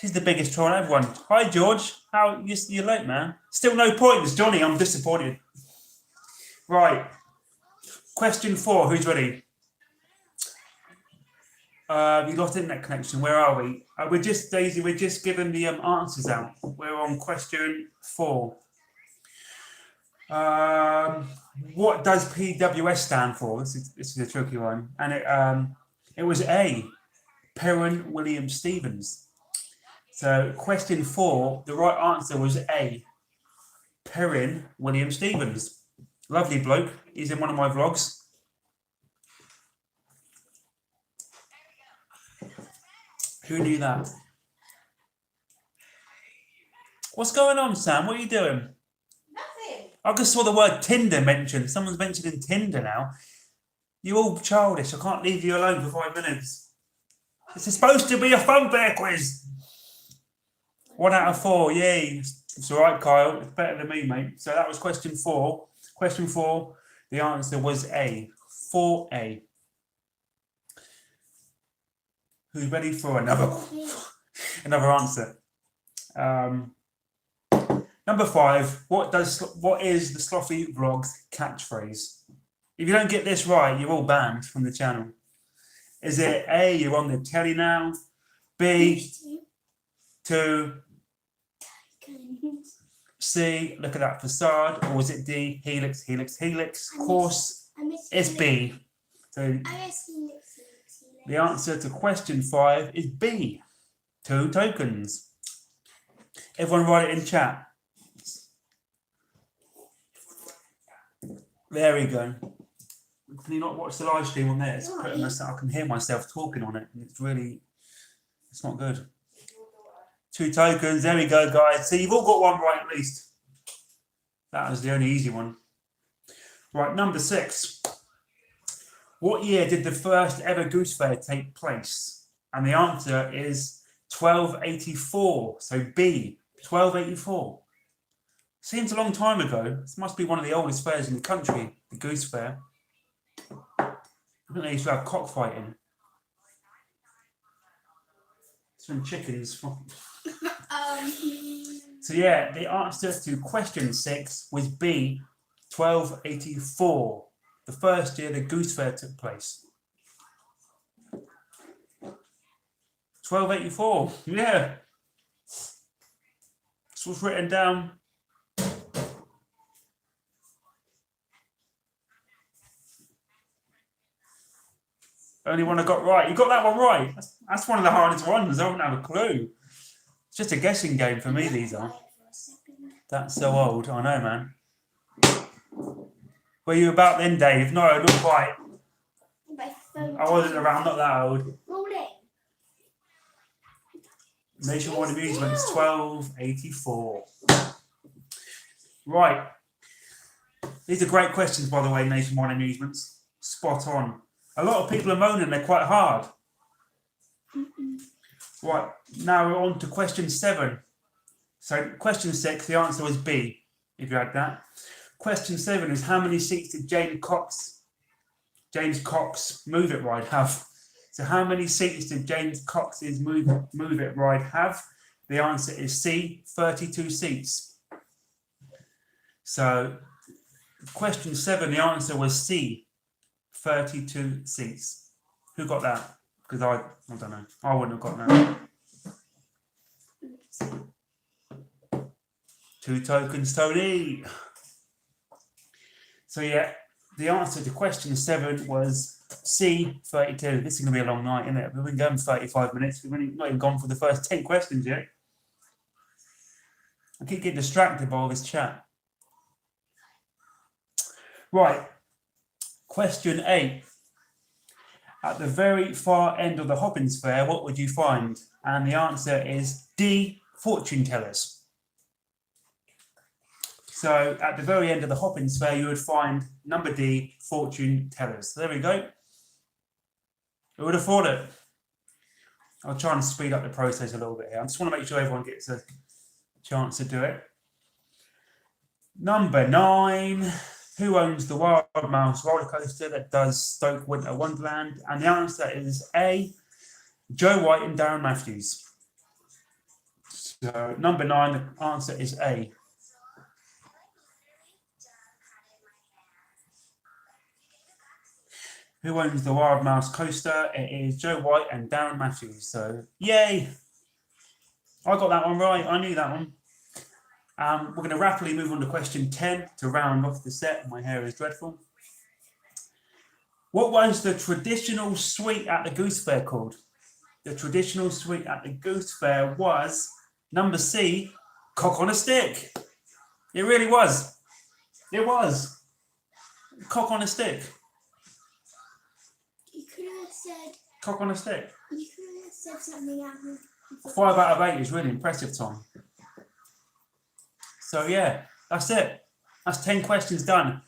She's the biggest troll of everyone. Hi, George. How you're late, man? Still no points, Johnny. I'm disappointed. Right. Question 4. Who's ready? We lost internet connection. Where are we? We're just Daisy. We're just giving the answers out. We're on question 4. What does PWS stand for? This is a tricky one, and it was A, Perrin William Stevens. So question 4, the right answer was A, Perrin William Stevens. Lovely bloke. He's in one of my vlogs. Who knew that? What's going on, Sam? What are you doing? Nothing. I just saw the word Tinder mentioned. Someone's mentioning Tinder now. You're all childish. I can't leave you alone for 5 minutes. This is supposed to be a fun bear quiz. 1 out of 4. Yay. It's all right, Kyle. It's better than me, mate. So that was question 4. Question 4, the answer was A. 4A. Who's ready for another answer? Number 5. What is the Scuffie vlog's catchphrase? If you don't get this right, you're all banned from the channel. Is it A, you're on the telly now? B, 2, C, look at that facade? Or is it D, helix, helix, helix? Of course, it's B. So the answer to question 5 is B, 2 tokens. Everyone write it in chat. There we go. Can you not watch the live stream on there? It's putting I can hear myself talking on it. And it's not good. 2 tokens. There we go, guys. So you've all got one right at least. That was the only easy one. Right, number 6. What year did the first ever Goose Fair take place? And the answer is 1284. So B, 1284. Seems a long time ago. This must be one of the oldest fairs in the country, the Goose Fair. I think they used to have cockfighting. Some chickens. So yeah, the answer to question 6 was B, 1284. The first year the Goose Fair took place. 1284. Yeah. This was written down. Only one I got right. You got that one right. That's one of the hardest ones. I don't have a clue. It's just a guessing game for me, these are. That's so old. I know, man. Were you about then, Dave? No, not quite. I wasn't around, not that old. Nationwide Amusements, 1284. Right. These are great questions, by the way, Nationwide Amusements. Spot on. A lot of people are moaning, they're quite hard. Right, now we're on to question 7. So question 6, the answer was B, if you had that. Question 7 is how many seats did James Cox Move It ride have? So how many seats did James Cox's Move It ride have? The answer is C, 32 seats. So question 7, the answer was C, 32 seats. Who got that? Because I don't know. I wouldn't have got that. 2 tokens, Tony. So yeah, the answer to question 7 was C, 32. This is going to be a long night, isn't it? We've been going 35 minutes. We've not even gone for the first 10 questions yet. I keep getting distracted by all this chat. Right. Question 8. At the very far end of the Hoppings Fair, what would you find? And the answer is D, fortune tellers. So at the very end of the Hoppings Fair, you would find number D, fortune tellers. So there we go. Who would have thought it? I'll try and speed up the process a little bit here. I just want to make sure everyone gets a chance to do it. Number 9. Who owns the Wild Mouse roller coaster that does Stoke Winter Wonderland? And the answer is A, Joe White and Darren Matthews. So number 9, the answer is A. Who owns the Wild Mouse coaster? It is Joe White and Darren Matthews. So yay! I got that one right. I knew that one. We're going to rapidly move on to question 10 to round off the set. My hair is dreadful. What was the traditional sweet at the Goose Fair called? The traditional sweet at the Goose Fair was number C, cock on a stick. It really was. It was. Cock on a stick. You could have said. Cock on a stick. You could have said something else. 5 out of 8 is really impressive, Tom. So yeah, that's it. That's 10 questions done.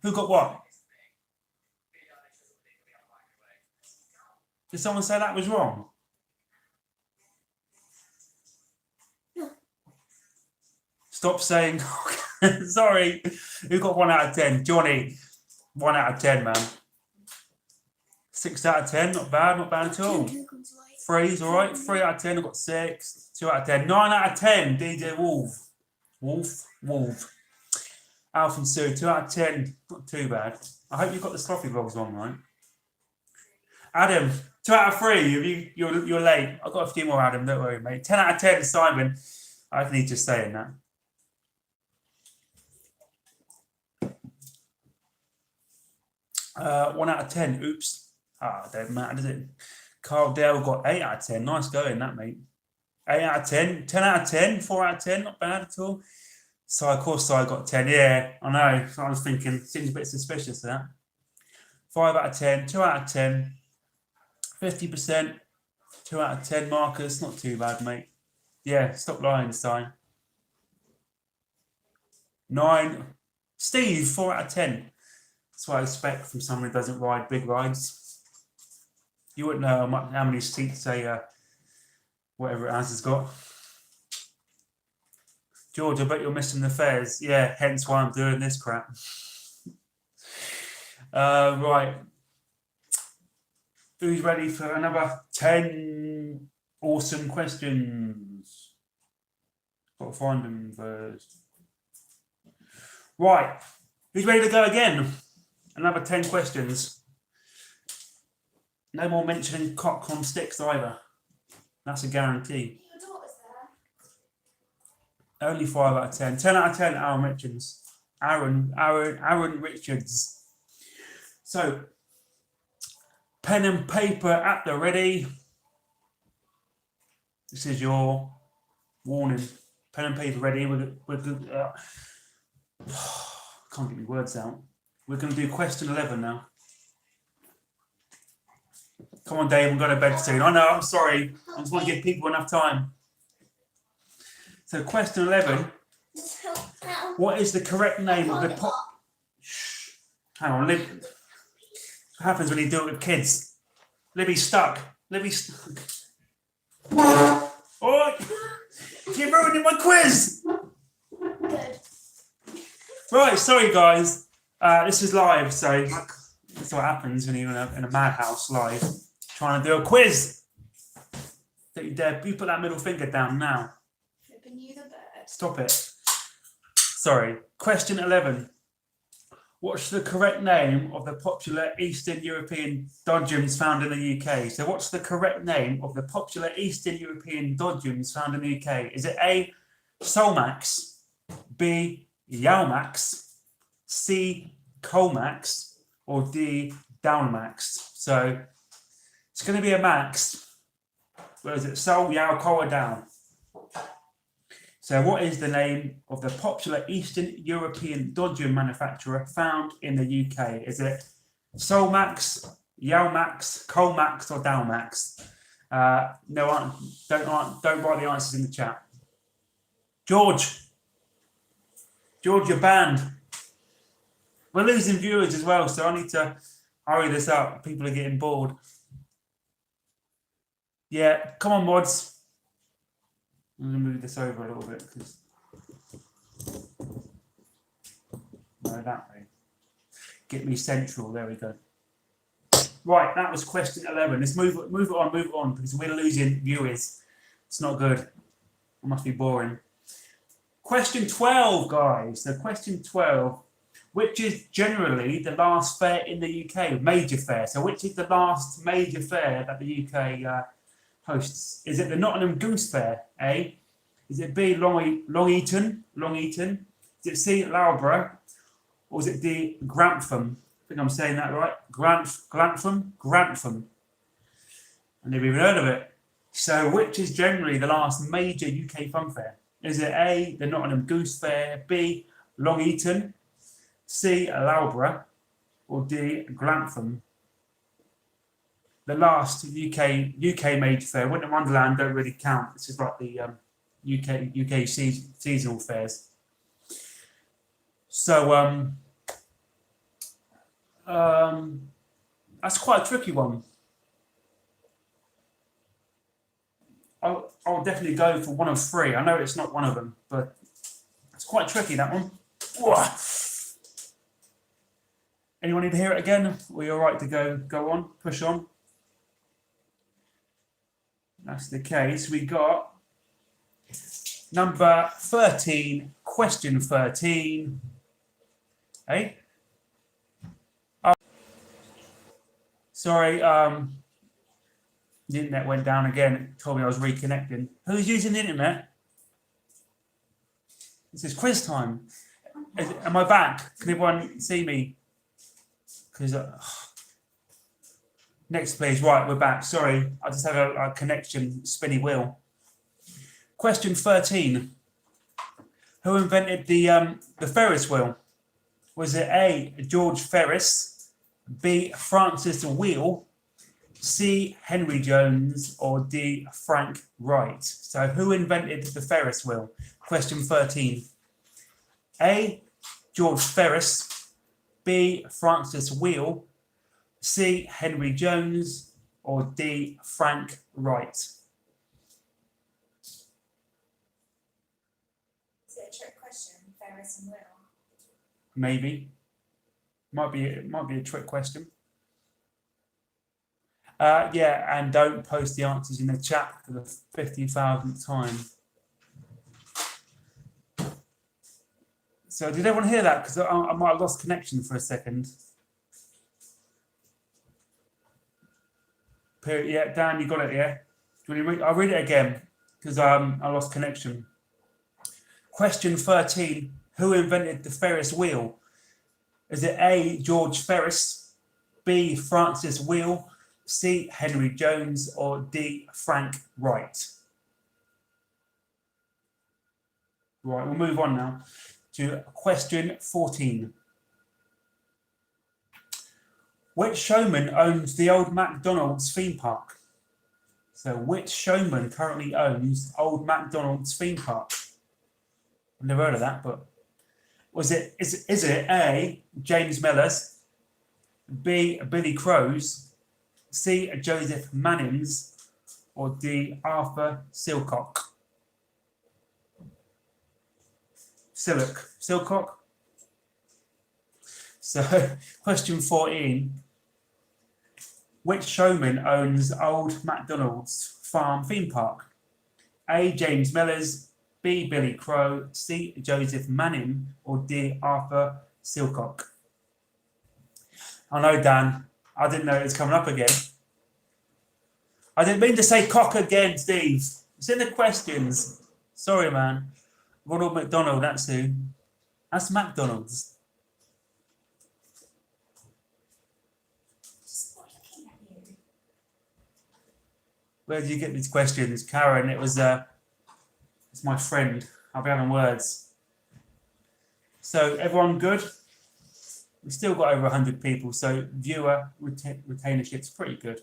Who got what? Did someone say that was wrong? No. Stop saying, sorry. Who got 1 out of 10? Johnny, 1 out of 10, man. 6 out of 10, not bad at all. 3's all right. 3 out of 10, I've got 6. 2 out of 10. 9 out of 10, DJ Wolf. Wolf. Alf and Sue, 2 out of 10. Not too bad. I hope you got the Scuffie vlogs on, right? Adam, 2 out of 3. You're late. I've got a few more, Adam. Don't worry, mate. 10 out of 10, Simon. I think he's just saying that. One out of 10. Oops. Don't matter, does it? Carl Dale got 8 out of 10. Nice going, that, mate. 8 out of 10. 10 out of 10. 4 out of 10. Not bad at all. So, of course, I got 10. Yeah, I know. So I was thinking, seems a bit suspicious, that. 5 out of 10. 2 out of 10. 50%. 2 out of 10. Marcus. Not too bad, mate. Yeah, stop lying, Si. 9. Steve, 4 out of 10. That's what I expect from someone who doesn't ride big rides. You wouldn't know how many seats whatever it has got. George, I bet you're missing the fairs. Yeah, hence why I'm doing this crap. Right. Who's ready for another 10 awesome questions? Got to find them first. Right. Who's ready to go again? Another 10 questions. No more mentioning cock on sticks either. That's a guarantee. Your daughter's there. Only 5 out of 10. 10 out of 10, Aaron Richards. Aaron Richards. So, pen and paper at the ready. This is your warning. Pen and paper ready. We're can't get my words out. We're going to do question 11 now. Come on, Dave, I'm going to bed soon. I know, I'm sorry. I just want to give people enough time. So, question 11. What is the correct name of the pop? Shh. Hang on, Lib. What happens when you do it with kids? Libby's stuck. Oh! You're ruining my quiz. Good. Right, sorry guys. This is live, so that's what happens when you're in a madhouse live, trying to do a quiz. Don't you dare! You put that middle finger down now. Flipping you the bird. Stop it. Sorry. Question 11. What's the correct name of the popular Eastern European dodgems found in the UK? So what's the correct name of the popular Eastern European dodgems found in the UK? Is it A, Solmax, B, Yalmax, C, Colmax, or D, Downmax? So it's going to be a max. Where is it? Sol, Yao, Col, or Down? So what is the name of the popular Eastern European dodgem manufacturer found in the UK? Is it Solmax, Yalmax, Colmax, or Dalmax? No, don't write the answers in the chat. George, you're banned. We're losing viewers as well, so I need to hurry this up. People are getting bored. Yeah, come on, mods. I'm going to move this over a little bit because no, that way. Get me central. There we go. Right, that was question 11. Let's move it on because we're losing viewers. It's not good. It must be boring. Question 12, guys. So question 12, which is generally the last fair in the UK, major fair. So which is the last major fair that the UK hosts? Is it the Nottingham Goose Fair, A? Is it B, Long Eaton? Is it C, Loughborough? Or is it D, Grantham? I think I'm saying that right. Grantham. I've never even heard of it. So which is generally the last major UK fun fair? Is it A, the Nottingham Goose Fair, B, Long Eaton, C, Loughborough, or D, Grantham? The last UK major fair, Winter Wonderland don't really count. This is like the UK seasonal fairs. So that's quite a tricky one. I'll definitely go for one of three. I know it's not one of them, but it's quite tricky, that one. Whoa. Anyone need to hear it again? Or you're all right to go on, push on? That's the case. We got number 13, question 13. Hey? Sorry, the internet went down again. It told me I was reconnecting. Who's using the internet? This is quiz time. Am I back? Can everyone see me? Because next, please. Right, we're back. Sorry, I just had a connection spinny wheel. Question 13. Who invented the Ferris wheel? Was it A, George Ferris, B, Francis Wheel, C, Henry Jones, or D, Frank Wright? So who invented the Ferris wheel? Question 13. A, George Ferris, B, Francis Wheel, C, Henry Jones, or D, Frank Wright? Is it a trick question? Ferris and Will. Maybe. Might be a trick question. Yeah, and don't post the answers in the chat for the 50,000th time. So did everyone hear that? Because I might have lost connection for a second. Yeah, Dan, you got it, yeah? Do you want to I'll read it again because I lost connection. Question 13. Who invented the Ferris wheel? Is it A, George Ferris, B, Francis Wheel, C, Henry Jones, or D, Frank Wright? Right, we'll move on now to question 14. Which showman owns the old McDonald's theme park? So which showman currently owns old McDonald's theme park? I've never heard of that, but is it A, James Melis, B, Billy Crowes, C, Joseph Mannings, or D, Arthur Silcock? Silcock. So, question 14. Which showman owns Old MacDonald's Farm theme park? A. James Melis, B. Billy Crow, C. Joseph Manning, or D. Arthur Silcock? I know, Dan. I didn't know it was coming up again. I didn't mean to say cock again, Steve. It's in the questions. Sorry, man. Ronald McDonald, that's who. That's McDonald's. Where did you get these questions? Karen, it's my friend. I'll be having words. So, everyone good? We've still got over 100 people, so viewer retainership's pretty good.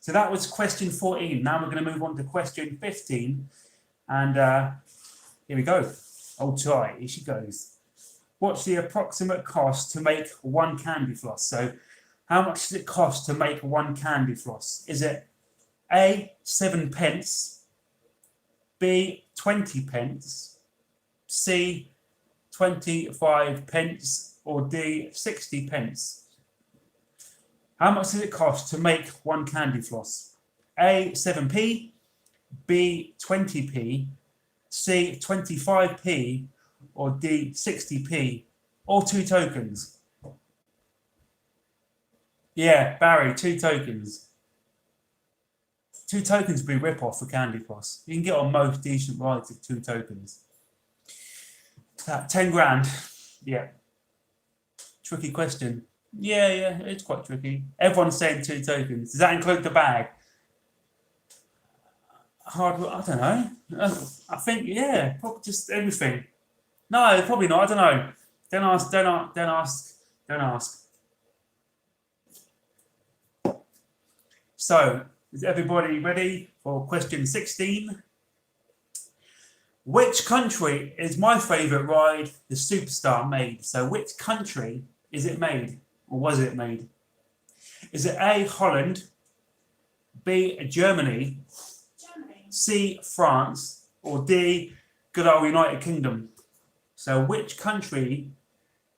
So that was question 14. Now we're going to move on to question 15. And here we go. Hold tight, here she goes. What's the approximate cost to make one candy floss? So how much does it cost to make one candy floss? Is it A, 7 pence, B, 20 pence, C, 25 pence, or D, 60 pence? How much does it cost to make one candy floss? A, 7p, B, 20p, C, 25p, or D, 60p? All 2 tokens. Yeah, Barry, 2 tokens. 2 tokens would be rip-off for candy floss. You can get on most decent rides with 2 tokens. 10 grand. Yeah. Tricky question. Yeah, it's quite tricky. Everyone's saying 2 tokens. Does that include the bag? Hard, I don't know. I think, yeah, probably just everything. No, probably not. I don't know. Don't ask. So, is everybody ready for question 16? Which country is my favourite ride the Superstar made? So, which country is it made? Or was it made? Is it A, Holland, B, Germany, C, France, or D, good old United Kingdom? So which country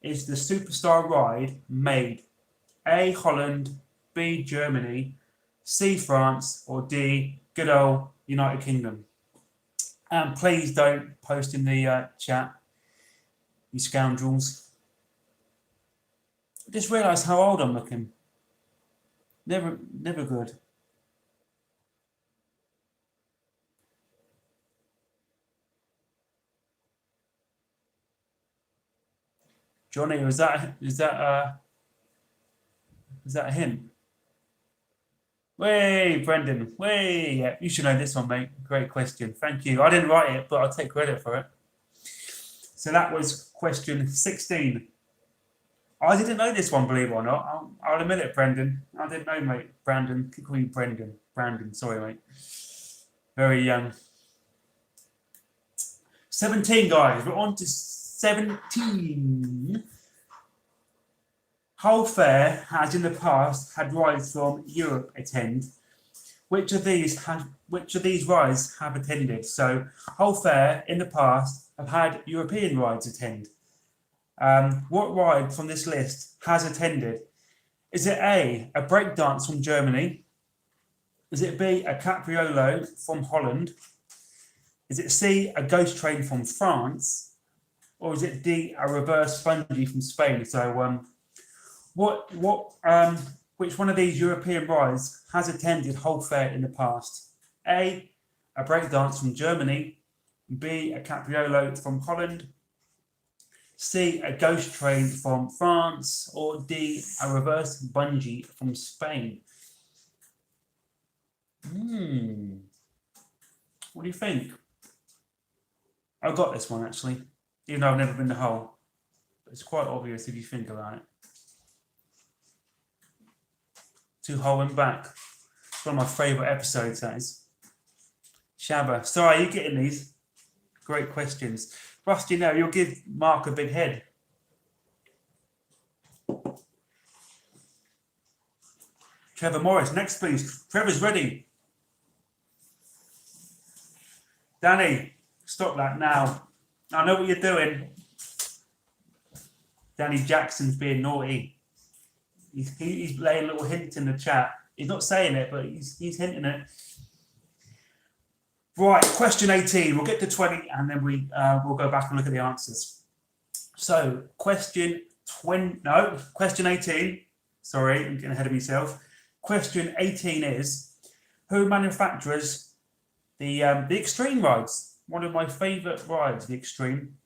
is the Superstar ride made? A, Holland, B, Germany, C, France, or D, good old United Kingdom? And please don't post in the chat, you scoundrels. I just realised how old I'm looking. Never good. Johnny, is that a hint? Way, Brendan, way. Yeah, you should know this one, mate. Great question. Thank you. I didn't write it, but I'll take credit for it. So that was question 16. I didn't know this one, believe it or not. I'll admit it, Brendan. I didn't know, mate. Brandon. Keep calling me Brendan. Brandon, sorry, mate. Very young. 17, guys. We're on to 17. Hull Fair has in the past had rides from Europe attend. Which of these rides have attended? So Hull Fair in the past have had European rides attend. What ride from this list has attended? Is it A, a breakdance from Germany? Is it B, a capriolo from Holland? Is it C, a ghost train from France? Or is it D, a reverse bungee from Spain? So which one of these European rides has attended Hull Fair in the past? A, a breakdance from Germany. B, a capriolo from Holland. C, a ghost train from France, or D, a reverse bungee from Spain? What do you think? I got this one actually, even though I've never been to Hull. But it's quite obvious if you think about it. To Hull and back. It's one of my favourite episodes, that is. Shabba. Sorry, are you getting these? Great questions. Rusty, now you'll give Mark a big head. Trevor Morris, next please. Trevor's ready. Danny, stop that now. I know what you're doing. Danny Jackson's being naughty. He's laying little hints in the chat. He's not saying it, but he's hinting it. Right, question 18. We'll get to 20 and then we'll go back and look at the answers. So, question 18. Sorry, I'm getting ahead of myself. Question 18 is, who manufactures the extreme rides? One of my favourite rides, the extreme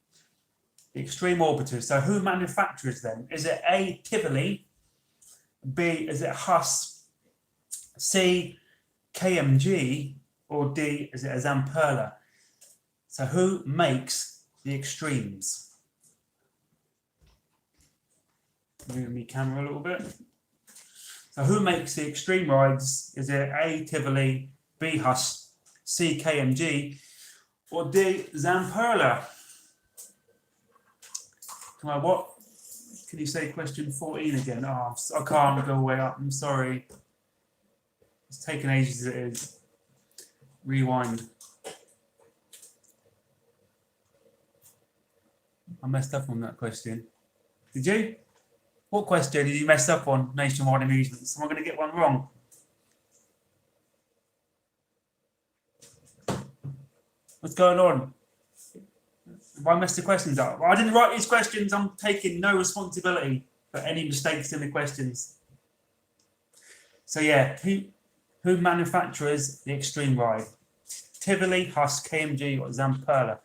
orbiters. So, who manufactures them? Is it A, Tivoli? B, is it Huss? C, KMG? Or D, is it a Zamperla? So, who makes the extremes? Move my camera a little bit. So who makes the extreme rides? Is it A, Tivoli, B, Huss, C, KMG, or D, Zamperla? Come on, what? Can you say question 14 again? Oh, I can't go way up. I'm sorry. It's taken ages as it is. Rewind. I messed up on that question. Did you? What question did you mess up on? Nationwide amusements. Am I going to get one wrong? What's going on? Have I messed the questions up? I didn't write these questions. I'm taking no responsibility for any mistakes in the questions. So yeah, who manufactures the extreme ride? Tivoli, Huss, KMG, or Zamperla?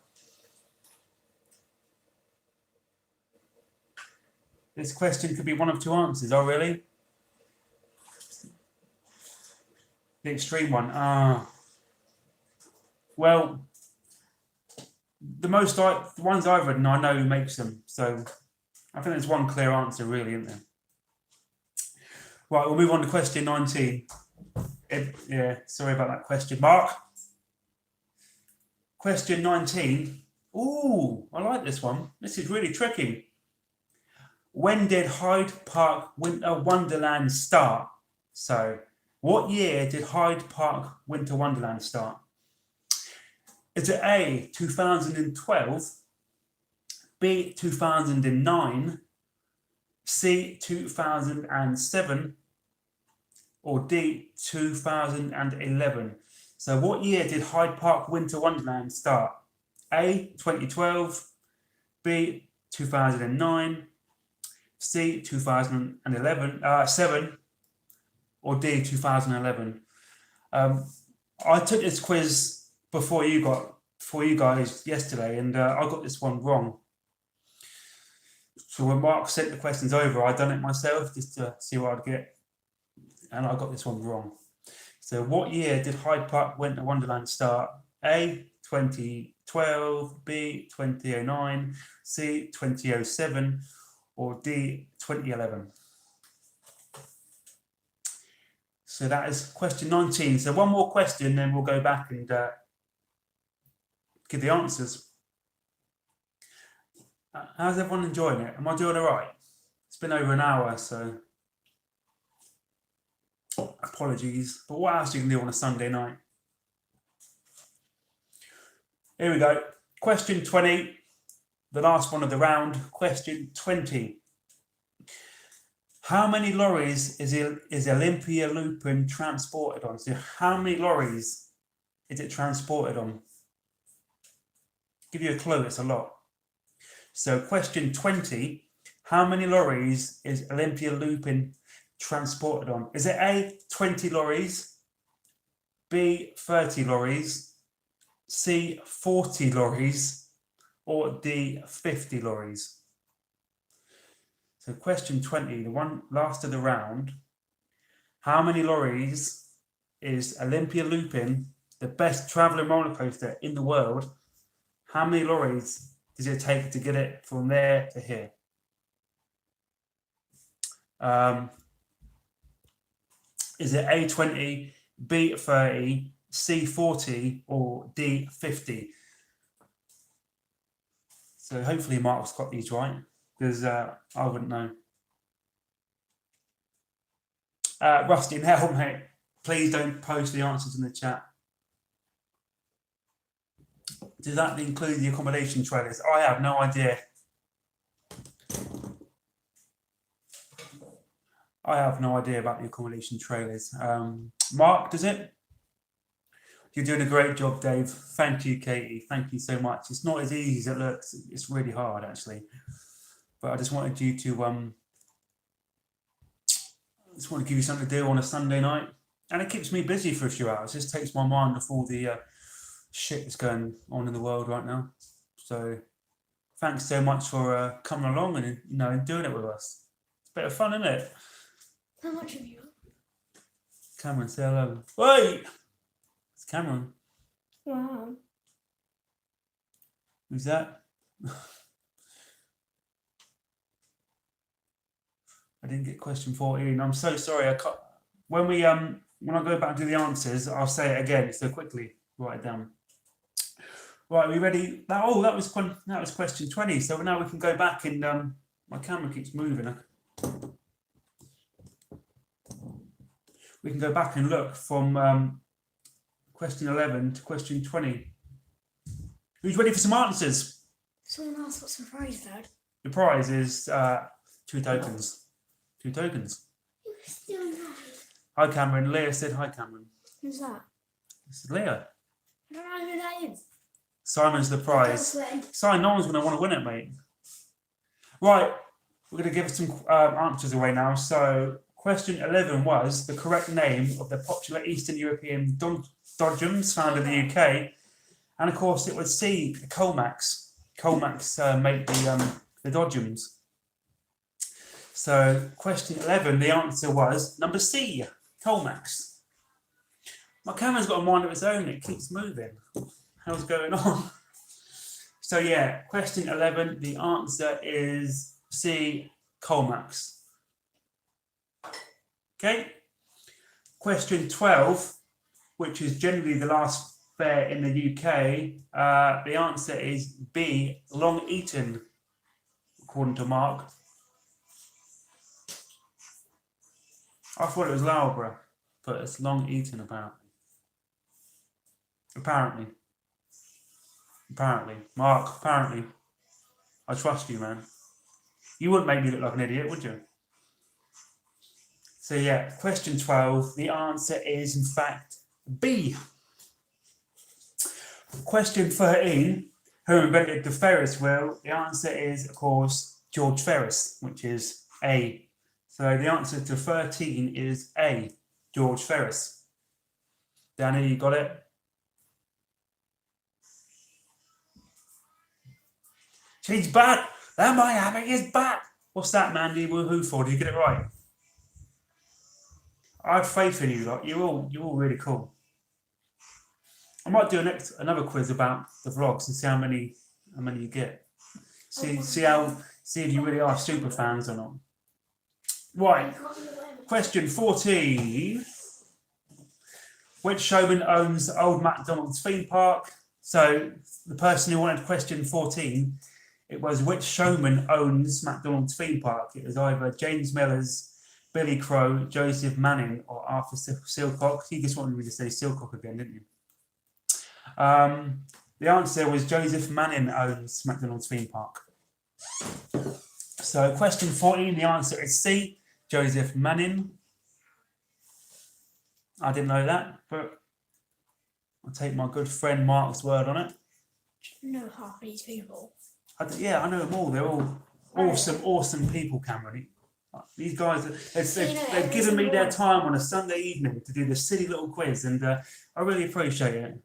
This question could be one of two answers. Oh, really? The extreme one. Well, the ones I've written, I know who makes them. So I think there's one clear answer, really, isn't there? Right, we'll move on to question 19. Yeah, sorry about that question mark. Question 19. Ooh, I like this one. This is really tricky. When did Hyde Park Winter Wonderland start? So, what year did Hyde Park Winter Wonderland start? Is it A, 2012, B, 2009, C, 2007, or D, 2011? So, what year did Hyde Park Winter Wonderland start? A, 2012, B, 2009, C, 2007, or D, 2011. I took this quiz before you guys yesterday, and I got this one wrong. So when Mark sent the questions over, I done it myself just to see what I'd get, and I got this one wrong. So what year did Hyde Park Winter Wonderland start? A, 2012, B, 2009, C, 2007, or D, 2011. So that is question 19. So one more question, then we'll go back and give the answers. How's everyone enjoying it? Am I doing all right? It's been over an hour, so apologies. But what else you can do on a Sunday night? Here we go. Question 20, the last one of the round. Question 20. How many lorries is Olympia Lupin transported on? So how many lorries is it transported on? Give you a clue, it's a lot. So question 20, how many lorries is Olympia Lupin transported on? Is it A, 20 lorries, B, 30 lorries, C, 40 lorries, or D, 50 lorries? So question 20, the one last of the round. How many lorries is Olympia Lupin, the best travelling roller coaster in the world? How many lorries does it take to get it from there to here? Is it A, 20, B, 30, C, 40, or D, 50? So hopefully Mark's got these right, because I wouldn't know. Rusty and Hell, mate, please don't post the answers in the chat. Does that include the accommodation trailers? I have no idea. I have no idea about the accommodation trailers. Mark, does it? You're doing a great job, Dave. Thank you, Katie. Thank you so much. It's not as easy as it looks. It's really hard, actually. But I just wanted you to just want to give you something to do on a Sunday night, and it keeps me busy for a few hours. It just takes my mind off all the shit that's going on in the world right now. So, thanks so much for coming along and doing it with us. It's a bit of fun, isn't it? How much have you? Cameron, say hello. Wait, it's Cameron. Wow. Who's that? I didn't get question 14. I'm so sorry. I can't. When I go back to the answers, I'll say it again. So quickly, write it down. Right, are we ready? That was question 20. So now we can go back and my camera keeps moving. We can go back and look from question 11 to question 20. Who's ready for some answers? Someone asked what's the prize, Dad. The prize is 2 tokens. 2 tokens. You still know. Hi, Cameron. Leah said hi, Cameron. Who's that? This is Leah. I don't know who that is. Simon's the prize. Simon, no one's going to want to win it, mate. Right, we're going to give some answers away now. So, question 11 was the correct name of the popular Eastern European dodgems found in the UK. And of course, it was C, Colmax. Colmax make the dodgems. So, question 11, the answer was number C, Colmax. My camera's got a mind of its own, it keeps moving. How's going on? So, yeah, question 11, the answer is C, Colmax. Okay. Question 12, which is generally the last fair in the UK, the answer is B, Long Eaton, according to Mark. I thought it was Loughborough, but it's Long Eaton apparently. Mark, apparently. I trust you, man. You wouldn't make me look like an idiot, would you? So yeah, question 12, the answer is in fact B. Question 13, who invented the Ferris wheel? The answer is, of course, George Ferris, which is A. So the answer to 13 is A, George Ferris. Danny, you got it? She's back. That Miami is back. What's that, Mandy? Woohoo for? Did you get it right? I have faith in you, lot. You're all really cool. I might do another quiz about the vlogs and see how many you get. See if you really are super fans or not. Right. Question 14. Which showman owns Old MacDonald's theme park? So the person who wanted question 14, it was which showman owns MacDonald's theme park? It was either James Millers, Billy Crow, Joseph Manning, or Arthur Silcock. You just wanted me to say Silcock again, didn't you? The answer was Joseph Manning owns MacDonald's theme park. So question 14, the answer is C, Joseph Manning. I didn't know that, but I'll take my good friend Mark's word on it. Do you know half of these people? I know them all. They're all awesome people, Cameron. These guys, they've given me their time on a Sunday evening to do this silly little quiz, and I really appreciate it.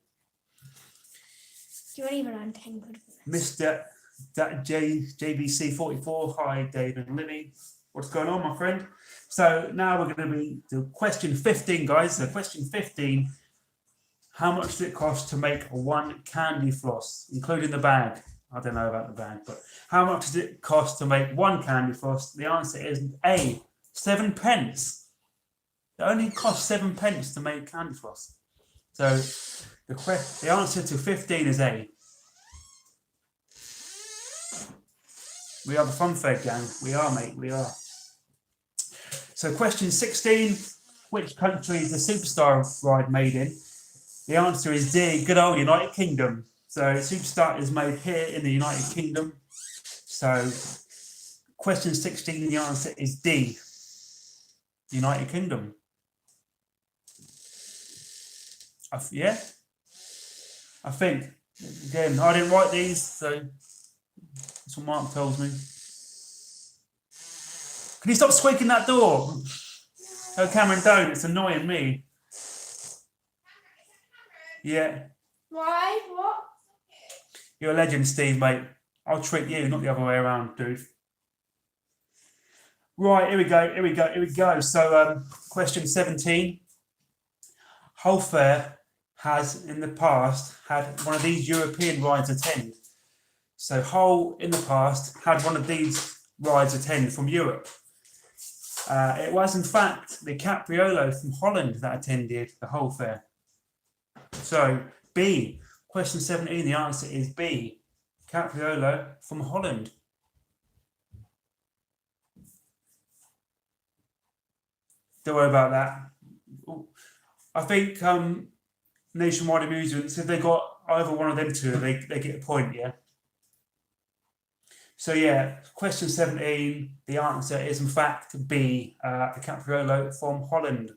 You won't even earn 10 quid for this. Mr. JBC44, hi David and Lily. What's going on, my friend? So now we're going to be to question 15, guys. So question 15, how much does it cost to make one candy floss, including the bag? I don't know about the bag, but how much does it cost to make one candy floss? The answer is A, 7 pence. It only costs 7 pence to make candy floss. So the answer to 15 is A. We are the fun fed gang. We are, mate. We are. So question 16, which country is the superstar ride made in? The answer is D, good old United Kingdom. So Superstar is made here in the United Kingdom. So question 16, the answer is D, United Kingdom. Yeah, I think. Again, I didn't write these, so that's what Mark tells me. Can you stop squeaking that door? No, Cameron, don't. It's annoying me. Yeah. Why? What? You're a legend, Steve, mate. I'll treat you, not the other way around, dude. Right, here we go. So, question 17. Hull Fair has, in the past, had one of these European rides attend. So, Hull, in the past, had one of these rides attend from Europe. It was, in fact, the Capriolo from Holland that attended the Hull Fair. So, B, question 17, the answer is B, Capriolo from Holland. Don't worry about that. I think Nationwide Amusements, if they got either one of them two, they get a point, yeah? So, yeah, question 17, the answer is, in fact, B, the Capriolo from Holland.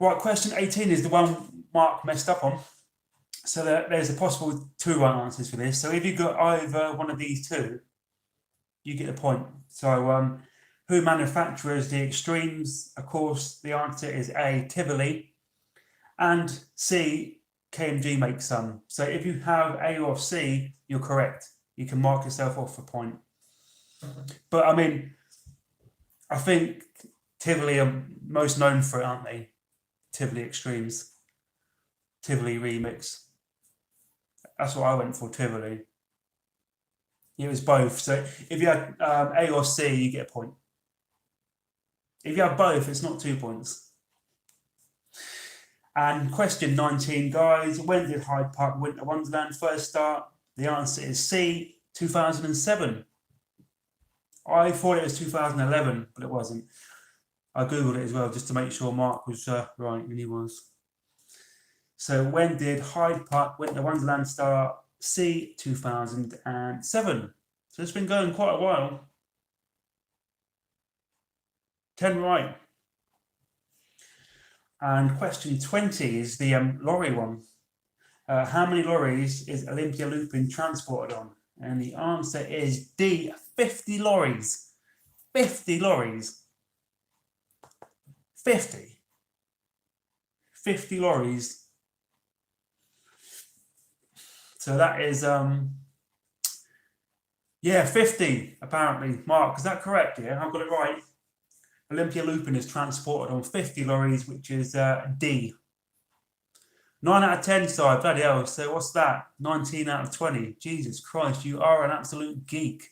Right, question 18 is the one Mark messed up on. So there's a possible two right answers for this. So if you got either one of these two, you get the point. So who manufactures the Extremes? Of course, the answer is A, Tivoli, and C, KMG makes some. So if you have A or C, you're correct. You can mark yourself off a point. But I mean, I think Tivoli are most known for it, aren't they? Tivoli Extremes, Tivoli Remix. That's what I went for, Tivoli. It was both. So if you had A or C, you get a point. If you have both, it's not 2 points. And question 19, guys, when did Hyde Park Winter Wonderland first start? The answer is C, 2007. I thought it was 2011, but it wasn't. I googled it as well just to make sure Mark was right, and he was. So when did Hyde Park Winter Wonderland start? C, 2007. So it's been going quite a while. 10 right. And question 20 is the lorry one. How many lorries is Olympia Looping transported on? And the answer is D, 50 lorries. 50 lorries. 50. 50 lorries. So that is, yeah, 50, apparently. Mark, is that correct? Yeah, I've got it right. Olympia Looping is transported on 50 lorries, which is D. 9 out of 10 side, bloody hell. So what's that? 19 out of 20. Jesus Christ, you are an absolute geek.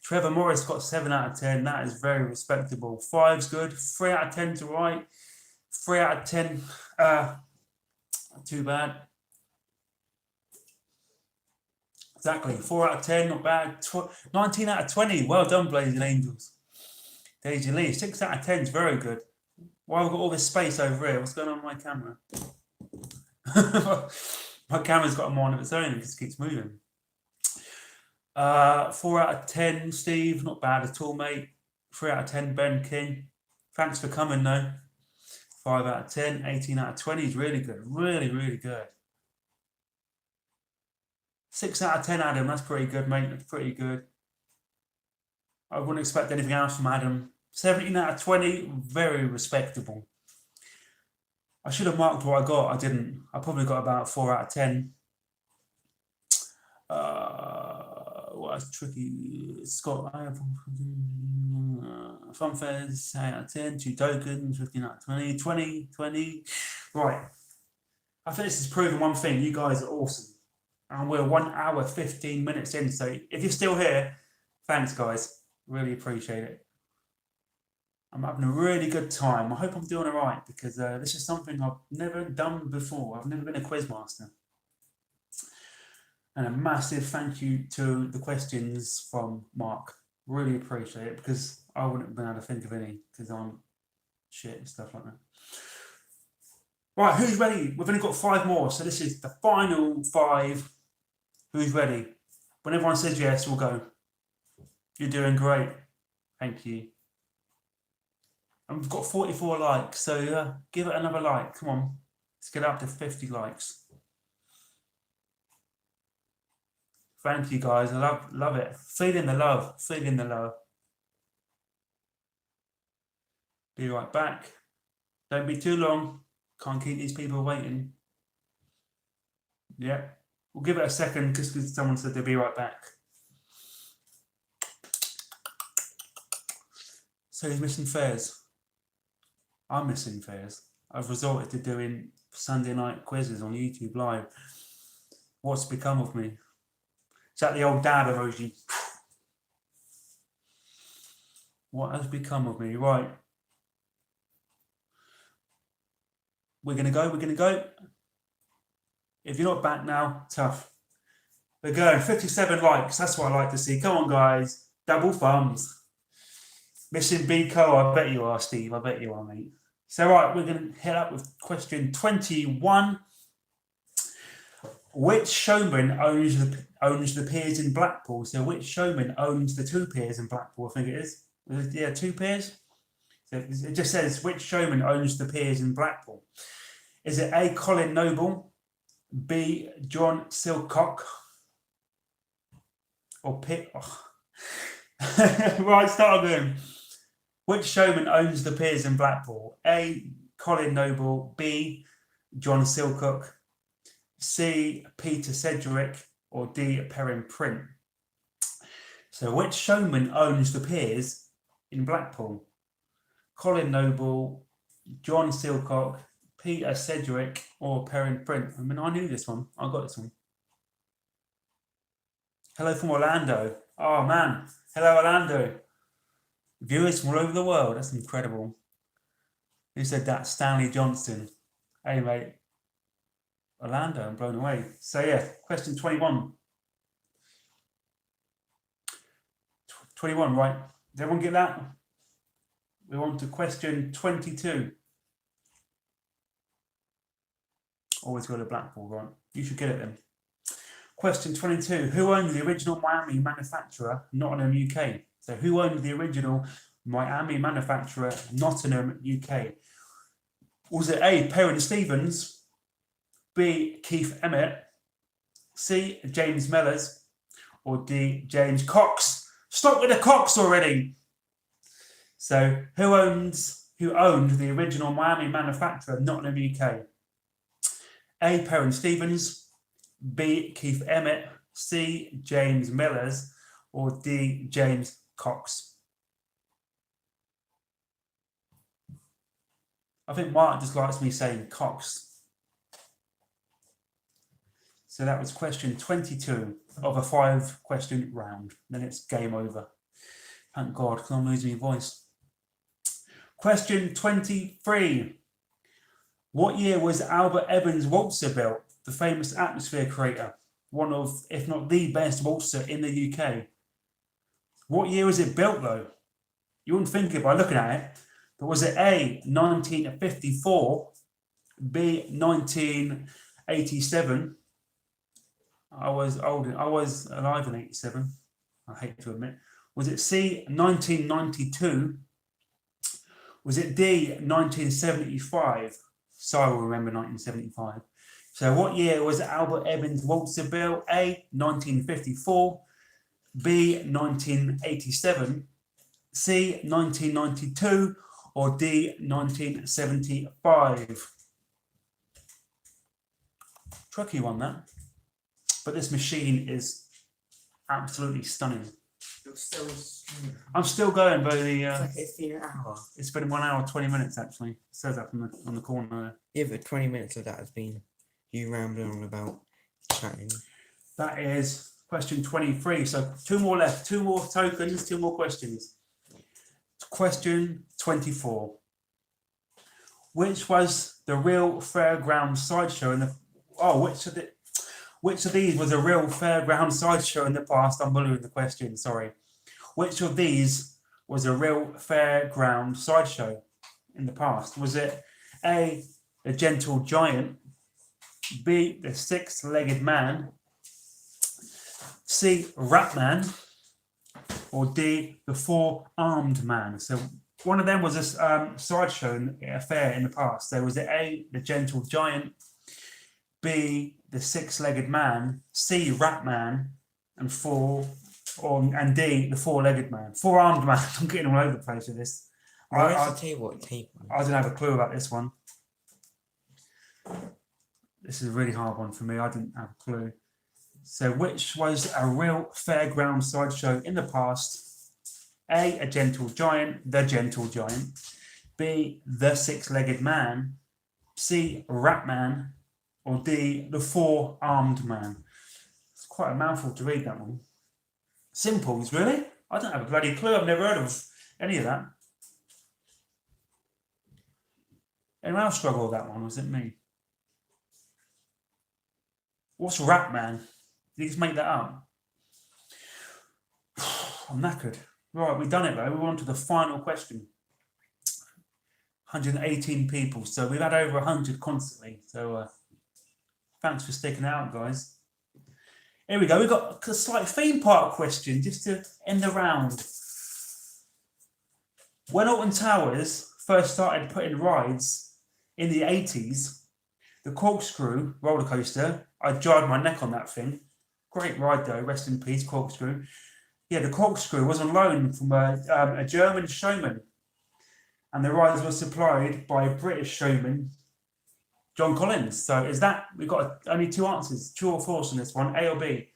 Trevor Morris got 7 out of 10. That is very respectable. 5's good. 3 out of 10 to right. 3 out of 10. Not too bad. Exactly. 4 out of 10, not bad. 19 out of 20. Well done, Blazing Angels. Daisy Lee. 6 out of 10 is very good. Why have I got all this space over here? What's going on with my camera? My camera's got a mind of its own. It just keeps moving. 4 out of 10, Steve. Not bad at all, mate. 3 out of 10, Ben King. Thanks for coming, though. 5 out of 10. 18 out of 20 is really good. Really, really good. 6 out of 10, Adam. That's pretty good, mate. That's pretty good. I wouldn't expect anything else from Adam. 17 out of 20, very respectable. I should have marked what I got. I didn't. I probably got about 4 out of 10. What's tricky? Scott, I have Funfairs, 8 out of 10. 2 tokens, 15 out of 20. 20. Right. I think this has proven one thing. You guys are awesome. And we're 1 hour, 15 minutes in. So if you're still here, thanks, guys. Really appreciate it. I'm having a really good time. I hope I'm doing all right because this is something I've never done before. I've never been a quizmaster. And a massive thank you to the questions from Mark. Really appreciate it because I wouldn't have been able to think of any because I'm shit and stuff like that. Right, who's ready? We've only got 5 more, so this is the final 5. Who's ready? When everyone says yes, we'll go. You're doing great. Thank you. And we've got 44 likes, so give it another like. Come on. Let's get up to 50 likes. Thank you, guys. I love it. Feeling the love. Feeling the love. Be right back. Don't be too long. Can't keep these people waiting. Yeah. We'll give it a second just because someone said they'll be right back. So he's missing Ferris. I'm missing Ferris. I've resorted to doing Sunday night quizzes on YouTube Live. What's become of me? Is that the old dad emoji? What has become of me? Right. We're going to go. If you're not back now, tough. We're going. 57 likes. That's what I like to see. Come on, guys. Double thumbs. Missing Biko. I bet you are, Steve. I bet you are, mate. So, right, we're going to hit up with question 21. Which showman owns the piers in Blackpool? So, which showman owns the 2 piers in Blackpool? I think it is. Yeah, 2 piers. So it just says which showman owns the piers in Blackpool. Is it A. Colin Noble, B. John Silcock, or Pitt? Oh. Right, start again. Which showman owns the piers in Blackpool? A. Colin Noble, B. John Silcock, C. Peter Sedgwick, or D. Perrin Print. So, which showman owns the piers in Blackpool? Colin Noble, John Silcock, Peter Sedgwick, or Perrin Print. I mean, I knew this one. I got this one. Hello from Orlando. Oh, man. Hello, Orlando. Viewers from all over the world. That's incredible. Who said that? Stanley Johnson. Hey, mate. Orlando, I'm blown away. So, yeah, question 21. 21, right? Did everyone get that? We're on to question 22. Always go to Blackpool, right? You should get it then. Question 22. Who owned the original Miami manufacturer, Nottingham, UK? So who owned the original Miami manufacturer, Nottingham, UK? Was it A. Perrin Stevens, B. Keith Emmett, C. James Melis, or D. James Cox? Stop with the Cox already! So who owned the original Miami manufacturer, Nottingham, UK? A. Perrin Stevens, B. Keith Emmett, C. James Melis, or D. James Cox? I think Mark just likes me saying Cox. So that was question 22 of a 5-question round. Then it's game over. Thank God, because I'm losing my voice. Question 23. What year was Albert Evans' waltzer built? The famous atmosphere creator. One of, if not the best waltzer in the UK. What year was it built, though? You wouldn't think it by looking at it. But was it A, 1954, B, 1987? I was alive in 87. I hate to admit. Was it C, 1992? Was it D, 1975? So I will remember 1975. So what year was Albert Evans' waltzer built? A, 1954, B, 1987, C, 1992, or D, 1975? Tricky one, that. But this machine is absolutely stunning. I'm still going, but it's been an hour. It's been 1 hour 20 minutes actually. It says that on the corner. Yeah, but 20 minutes of that has been you rambling on about chatting. That is question 23. So 2 more left, 2 more tokens, 2 more questions. Question 24. Which was the real fairground sideshow in the? Oh, which of these was a real fairground sideshow in the past? I'm bullying the question. Sorry. Which of these was a real fairground sideshow in the past? Was it A, the gentle giant, B, the six-legged man, C, rat man, or D, the four-armed man. So one of them was a sideshow affair in the past. There was the A, the gentle giant, B, the six-legged man, C, rat man, and and D, the four-legged man. Four-armed man. I'm getting all over the place with this. Where's the table at table? I don't have a clue about this one. This is a really hard one for me. I didn't have a clue. So which was a real fairground sideshow in the past? A, a gentle giant, the gentle giant. B, the six-legged man. C, rat man. Or D, the four-armed man. It's quite a mouthful to read, that one. Simples, really? I don't have a bloody clue. I've never heard of any of that. Anyone else struggle with that one? Was it me? What's rat man? Did you just make that up? I'm knackered. Right, we've done it though. We're on to the final question. 118 people. So we've had over 100 constantly. So thanks for sticking out, guys. Here we go. We've got a slight theme park question just to end the round. When Alton Towers first started putting rides in the 80s, the corkscrew roller coaster, I jarred my neck on that thing. Great ride though, rest in peace, corkscrew. Yeah, the corkscrew was on loan from a German showman, and the rides were supplied by a British showman, John Collins. So is that, we've got only two answers, true or false on this one, A or B.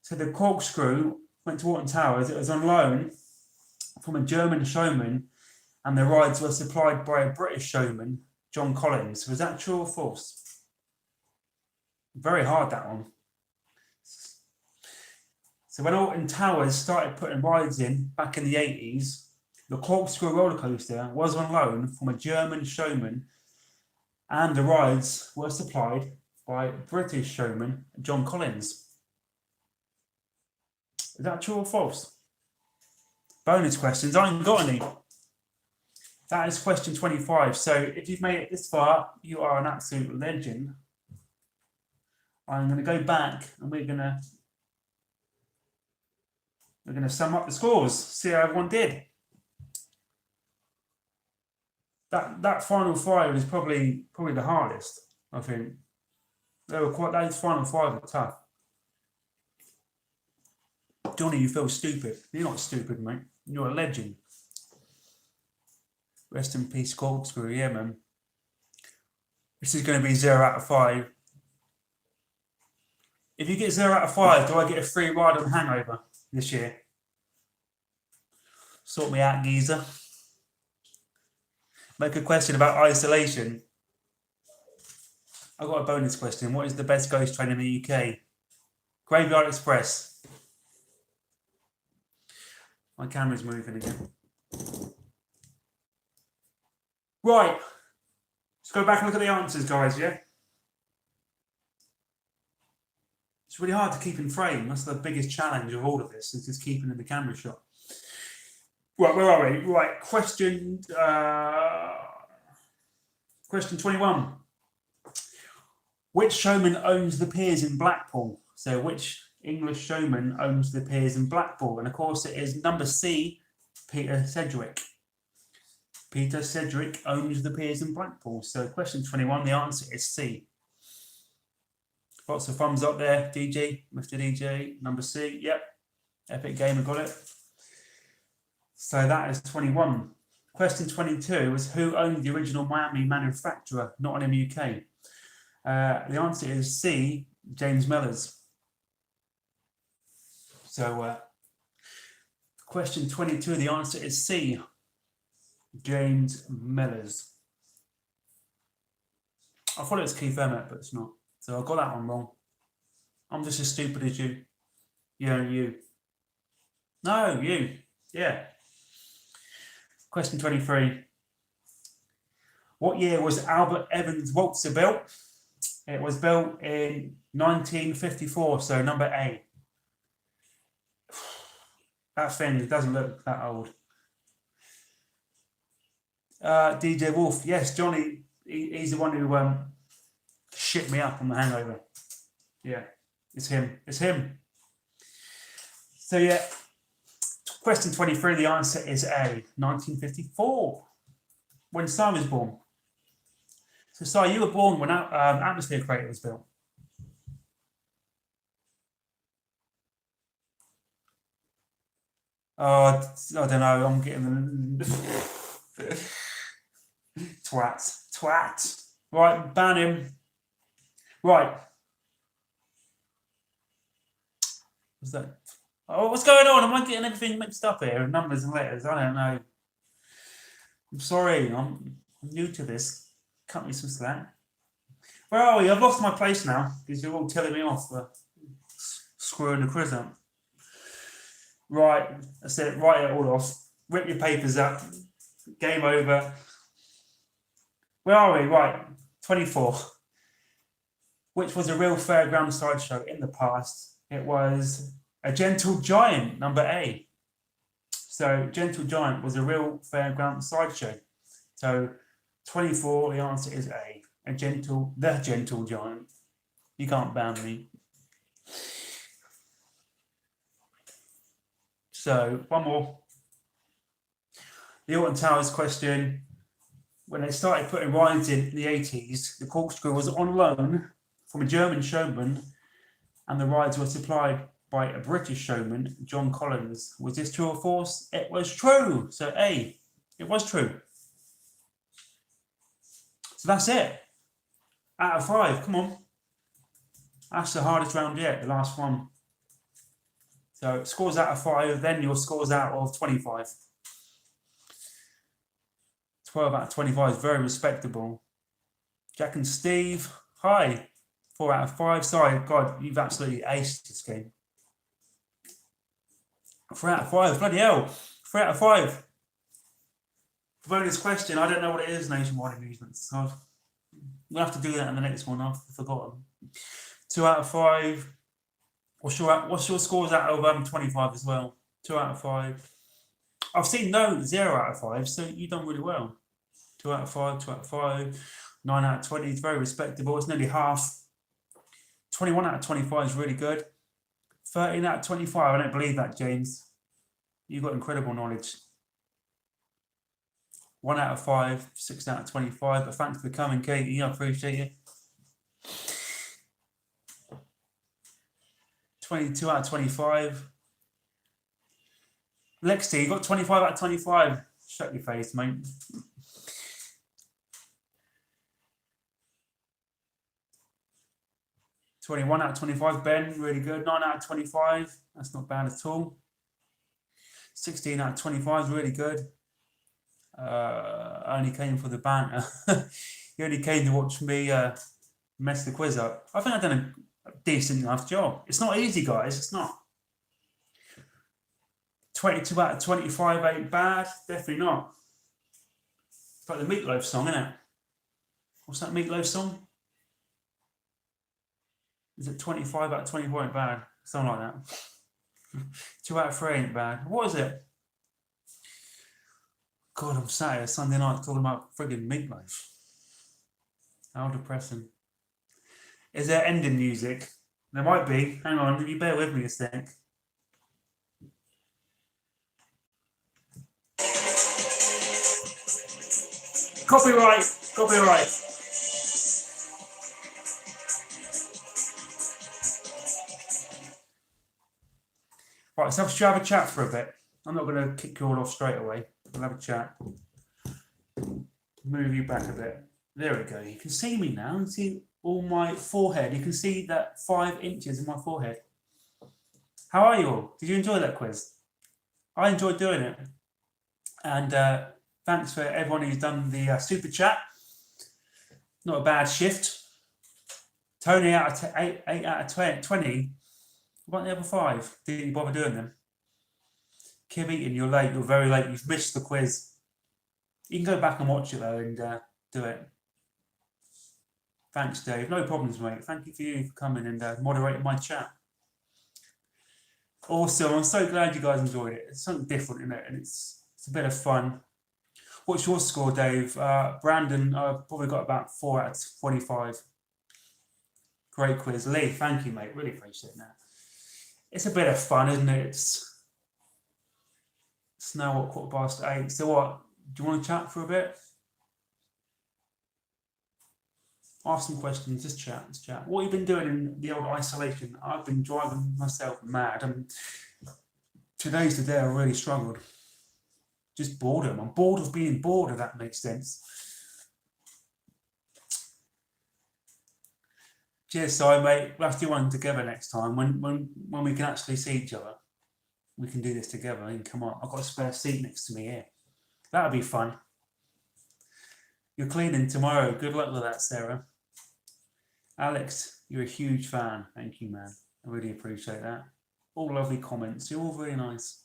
So the corkscrew went to Alton Towers, it was on loan from a German showman, and the rides were supplied by a British showman, John Collins. Was that true or false? Very hard, that one. So when Alton Towers started putting rides in back in the 80s, the corkscrew roller coaster was on loan from a German showman, and the rides were supplied by British showman John Collins. Is that true or false? Bonus questions. I ain't got any. That is question 25. So if you've made it this far, you are an absolute legend. I'm going to go back and we're going to sum up the scores, see how everyone did. That final five is probably the hardest, I think. Those final five are tough. Johnny, you feel stupid. You're not stupid, mate. You're a legend. Rest in peace, corkscrew. Yeah, man. This is going to be 0 out of 5. If you get 0 out of 5, do I get a free ride on Hangover this year? Sort me out, geezer. Make a question about isolation. I've got a bonus question. What is the best ghost train in the UK? Graveyard Express. My camera's moving again. Right. Let's go back and look at the answers, guys, yeah? It's really hard to keep in frame. That's the biggest challenge of all of this, is just keeping in the camera shot. Right, where are we? Right, question 21. Which showman owns the Piers in Blackpool? So which English showman owns the Piers in Blackpool? And of course it is number C, Peter Sedgwick. Peter Sedgwick owns the Piers in Blackpool. So question 21, the answer is C. Lots of thumbs up there, DJ, Mr. DJ, number C, yep. Epic Gamer got it. So that is 21. Question 22 was who owned the original Miami manufacturer, Nottingham, UK? The answer is C, James Melis. So question 22, the answer is C, James Melis. I thought it was Keith Emmett, but it's not. So I got that one wrong. I'm just as stupid as you. Yeah, you. No, you. Yeah. Question 23. What year was Albert Evans Waltzer built? It was built in 1954, so number A. That thing doesn't look that old. DJ Wolf, yes, Johnny He's the one who shit me up on the hangover. Yeah, it's him. It's him. So yeah, question 23, the answer is A, 1954, when Si was born. So Si, you were born when Atmosphere Crater was built. Oh, I don't know, I'm getting the... Twat. Right, ban him. Right. What's that? Oh, what's going on? Am I getting everything mixed up here? Numbers and letters? I don't know. I'm sorry. I'm new to this. Cut me some slack. Where are we? I've lost my place now because you're all telling me off for screwing the quiz up. Right. I said write it all off. Rip your papers up. Game over. Where are we? Right. 24. Which was a real fairground sideshow in the past. It was A Gentle Giant, number A. So Gentle Giant was a real fairground sideshow. So 24, the answer is A. The Gentle Giant. You can't ban me. So one more. The Alton Towers question. When they started putting rhymes in the 80s, the corkscrew was on loan from a German showman, and the rides were supplied by a British showman, John Collins. Was this true or false? It was true. So A, it was true. So that's it. Out of 5, come on. That's the hardest round yet, the last one. So scores out of 5, then your scores out of 25. 12 out of 25 is very respectable. Jack and Steve, hi. 4 out of 5. Sorry, God, you've absolutely aced this game. 4 out of 5, bloody hell. 3 out of 5. Bonus question, I don't know what it is, Nationwide Amusements. So we'll have to do that in the next one, I've forgotten. 2 out of 5. What's your scores out of 25 as well? 2 out of 5. I've seen no 0 out of 5, so you've done really well. 2 out of 5, 2 out of 5. 9 out of 20 is very respectable. It's nearly half. 21 out of 25 is really good. 13 out of 25, I don't believe that, James. You've got incredible knowledge. 1 out of 5, 6 out of 25. But thanks for coming, Katie. I appreciate you. 22 out of 25. Lexi, you got 25 out of 25. Shut your face, mate. 21 out of 25, Ben, really good. 9 out of 25, that's not bad at all. 16 out of 25 is really good. I only came for the banter. You only came to watch me mess the quiz up. I think I've done a decent enough job. It's not easy, guys, it's not. 22 out of 25 ain't bad, definitely not. It's like the Meatloaf song, isn't it? What's that Meatloaf song? Is it 25 out of 24 ain't bad? Something like that. 2 out of 3 ain't bad. What is it? God, I'm sat here Sunday night talking about friggin' Meatloaf. How depressing. Is there ending music? There might be. Hang on, you bear with me a sec. Copyright. Right, so should I have a chat for a bit? I'm not going to kick you all off straight away. We'll have a chat. Move you back a bit. There we go. You can see me now. You can see all my forehead. You can see that 5 inches in my forehead. How are you all? Did you enjoy that quiz? I enjoyed doing it. And thanks for everyone who's done the super chat. Not a bad shift. Tony out of 8 out of 20. What about the other 5? Didn't you bother doing them? Kim Eaton, you're late. You're very late. You've missed the quiz. You can go back and watch it though and do it. Thanks, Dave. No problems, mate. Thank you for coming and moderating my chat. Awesome. I'm so glad you guys enjoyed it. It's something different in it, and it's a bit of fun. What's your score, Dave? Brandon, I've probably got about 4 out of 25. Great quiz. Lee, thank you, mate. Really appreciate that. It's a bit of fun, isn't it? It's now what, 8:15. So what? Do you want to chat for a bit? Ask some questions. Just chat. Let's chat. What have you been doing in the old isolation? I've been driving myself mad. Today's the day I really struggled. Just boredom. I'm bored of being bored, if that makes sense. Cheers, Si, mate. We'll have to do one together next time. When we can actually see each other, we can do this together. And come on, I've got a spare seat next to me here. That'll be fun. You're cleaning tomorrow. Good luck with that, Sarah. Alex, you're a huge fan. Thank you, man. I really appreciate that. All lovely comments. You're all very nice.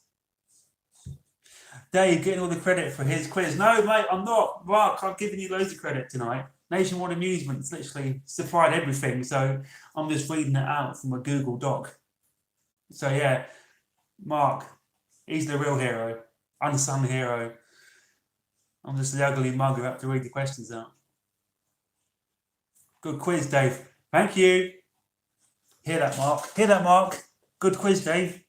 Dave, getting all the credit for his quiz. No, mate, I'm not. Mark, I've given you loads of credit tonight. Nationwide Amusements literally supplied everything, so I'm just reading it out from a Google Doc. So yeah, Mark, he's the real hero, unsung hero. I'm just the ugly mug who have to read the questions out. Good quiz, Dave. Thank you. Hear that, Mark? Hear that, Mark? Good quiz, Dave.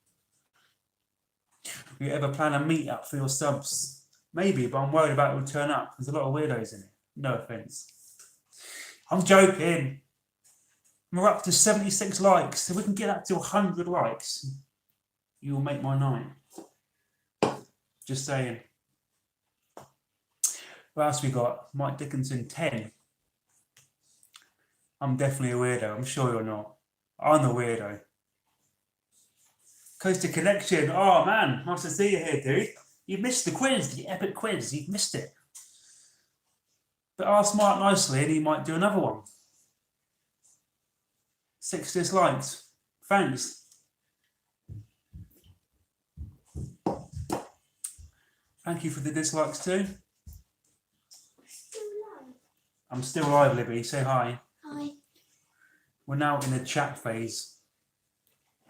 You ever plan a meet-up for your subs? Maybe, but I'm worried about it will turn up. There's a lot of weirdos in it. No offence. I'm joking. We're up to 76 likes. If we can get that to 100 likes, you will make my night. Just saying. What else we got? Mike Dickinson, 10. I'm definitely a weirdo. I'm sure you're not. I'm the weirdo. Coaster Connection. Oh, man. Nice to see you here, dude. You missed the quiz, the epic quiz. You've missed it. But ask Mark nicely and he might do another one. 6 dislikes. Thanks. Thank you for the dislikes too. I'm still live, Libby. Say hi. Hi. We're now in the chat phase.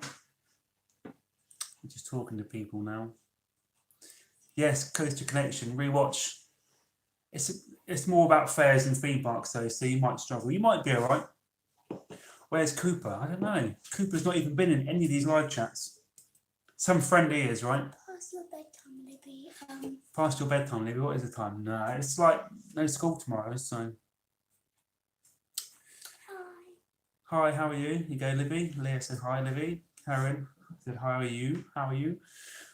I'm just talking to people now. Yes, Coaster Connection, rewatch. It's more about fairs and theme parks though, so you might struggle. You might be alright. Where's Cooper? I don't know. Cooper's not even been in any of these live chats. Some friend he is, right? Past your bedtime, Libby. Past your bedtime, Libby. What is the time? No, it's like no school tomorrow, so. Hi, how are you? You go, Libby. Leah said hi, Libby. Karen said, how are you? How are you?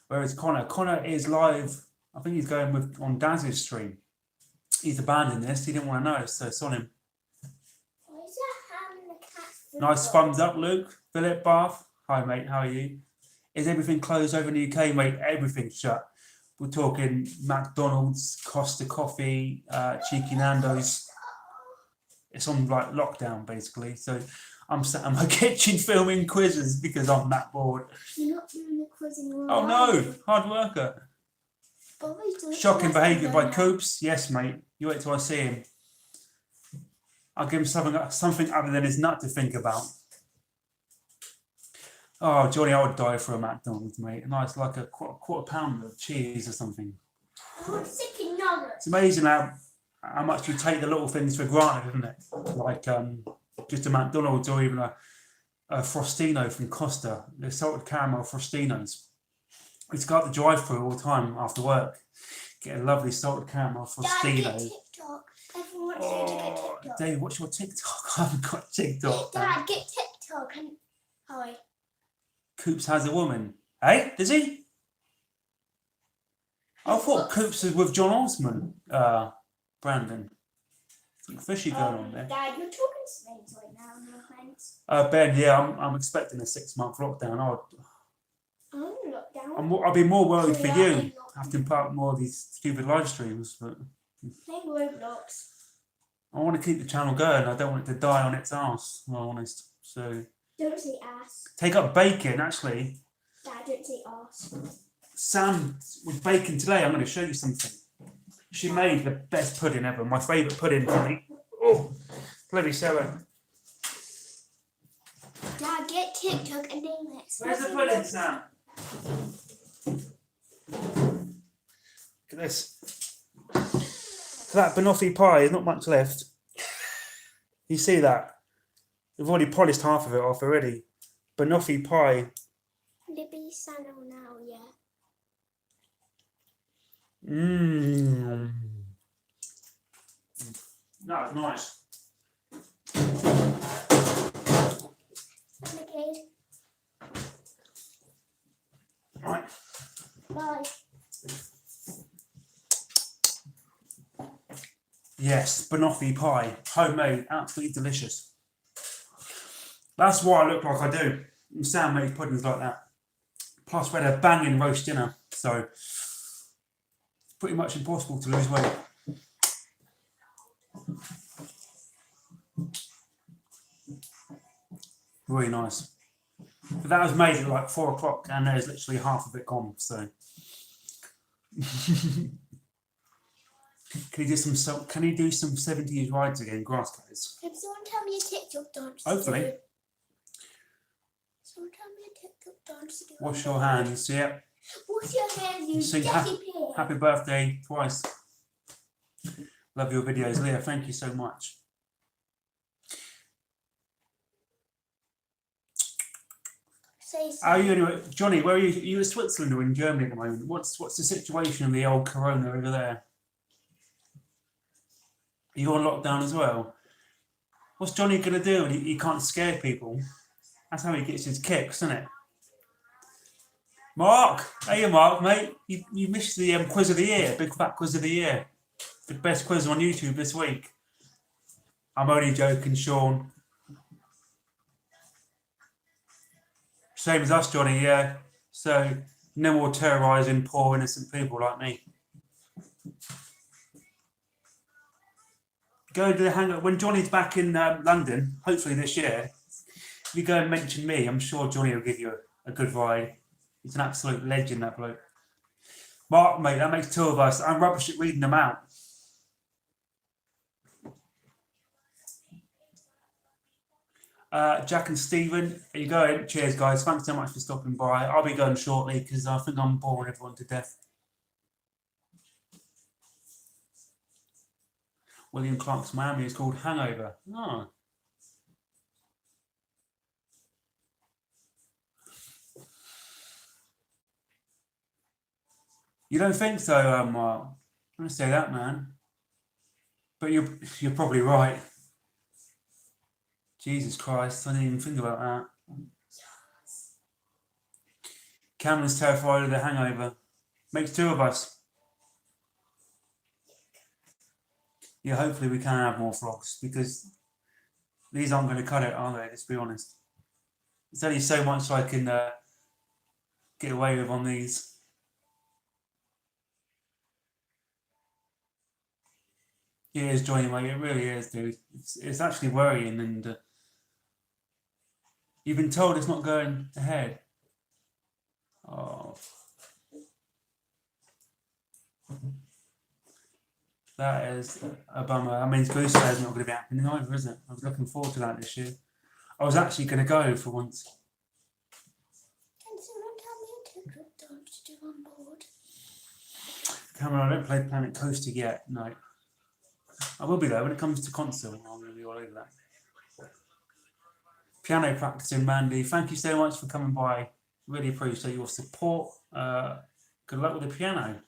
Whereas Connor is live. I think he's going with on Daz's stream. He's abandoned this. He didn't want to know, so it's on him. Why is there ham in the cat's food Nice box? thumbs up, Luke. Philip Bath. Hi, mate. How are you? Is everything closed over in the UK, mate? Everything's shut. We're talking McDonald's, Costa Coffee, Cheeky Nando's. It's on like lockdown, basically. So I'm sat in my kitchen filming quizzes because I'm that bored. You're not doing the quiz in real Oh life. no, hard worker. Bobby's doing Shocking it behaviour by now. Coops. Yes, mate. You wait till I see him. I'll give him something other than his nut to think about. Oh, Johnny, I would die for a McDonald's, mate. A nice, like a quarter pound of cheese or something. Oh, chicken nuggets. It's amazing how much you take the little things for granted, isn't it? Like just a McDonald's or even a Frostino from Costa, the salted caramel Frostinos. It's got the drive-through all the time after work. Get a lovely salted caramel Dad, Frostino. get TikTok. Everyone wants you to get TikTok. Dave, what's your TikTok? I haven't got TikTok. Dad, get TikTok. And hi. Coops has a woman. Hey, does he? I thought Coops was with John Osman, Brandon. Something fishy going on there. Dad, you're talking to names right now, no offense. Ben, yeah, I'm expecting a 6-month lockdown. I'm in lockdown. I'll be more worried for Yeah, you. I'm I have to impart more of these stupid live streams, but Play Roblox. I want to keep the channel going. I don't want it to die on its arse, if I'm honest. So Don't say ass. take up baking, actually. Dad, don't say ass. Sam was baking today. I'm going to show you something. She made the best pudding ever. My favourite pudding for me. Oh, bloody Sarah. Dad, get TikTok and name it. Where's the pudding, Sam? Look at this. So that banoffee pie is not much left. You see that? We've already polished half of it off already. Banoffee pie. Libby Sano now, yeah. Mmm. That's nice. Okay, Right. bye. Yes, banoffee pie. Homemade, absolutely delicious. That's what I look like I do. Sam makes puddings like that. Plus, we had a banging roast dinner, so it's pretty much impossible to lose weight. Really nice. But that was made at like 4 o'clock, and there's literally half of it gone. So, can you do some 70s rides again, grass cutters? Can someone tell me a TikTok dance? Hopefully. To do? Someone tell me a TikTok dance to do. Wash your hands. Yep. Wash your hands, you Sing Jessie Piers. happy birthday twice. Love your videos, Leah. Thank you so much. Say so. How are you anyway, Johnny? Where are you? Are you in Switzerland or in Germany at the moment? What's the situation of the old corona over there? Are you on lockdown as well? What's Johnny gonna do? He can't scare people. That's how he gets his kicks, isn't it? Mark, hey Mark, mate. You missed the quiz of the year, big fat quiz of the year, the best quiz on YouTube this week. I'm only joking, Sean. Same as us, Johnny, yeah. So no more terrorising poor innocent people like me. Go to the hangout when Johnny's back in London, hopefully this year. If you go and mention me, I'm sure Johnny will give you a good ride. He's an absolute legend, that bloke. Mark, mate, that makes 2 of us. I'm rubbish at reading them out. Jack and Stephen, are you going? Cheers, guys. Thanks so much for stopping by. I'll be going shortly because I think I'm boring everyone to death. William Clark's Miami is called Hangover. Oh. You don't think so, Mark? I'm going to say that, man. But you're probably right. Jesus Christ, I didn't even think about that. Cameron's terrified of the hangover. Makes 2 of us. Yeah, hopefully we can have more vlogs because these aren't going to cut it, are they? Let's be honest. There's only so much I can get away with on these. It is, Johnny, mate. It really is, dude. It's actually worrying, and you've been told it's not going ahead. Oh. That is a bummer. I mean, Goethe is not going to be happening either, is it? I was looking forward to that this year. I was actually going to go for once. Can someone tell me a TikTok dance to do on board? Cameron, I don't play Planet Coaster yet. No. I will be there when it comes to concert. I'm going to be all over that. Piano practicing, Mandy. Thank you so much for coming by. Really appreciate your support. Good luck with the piano.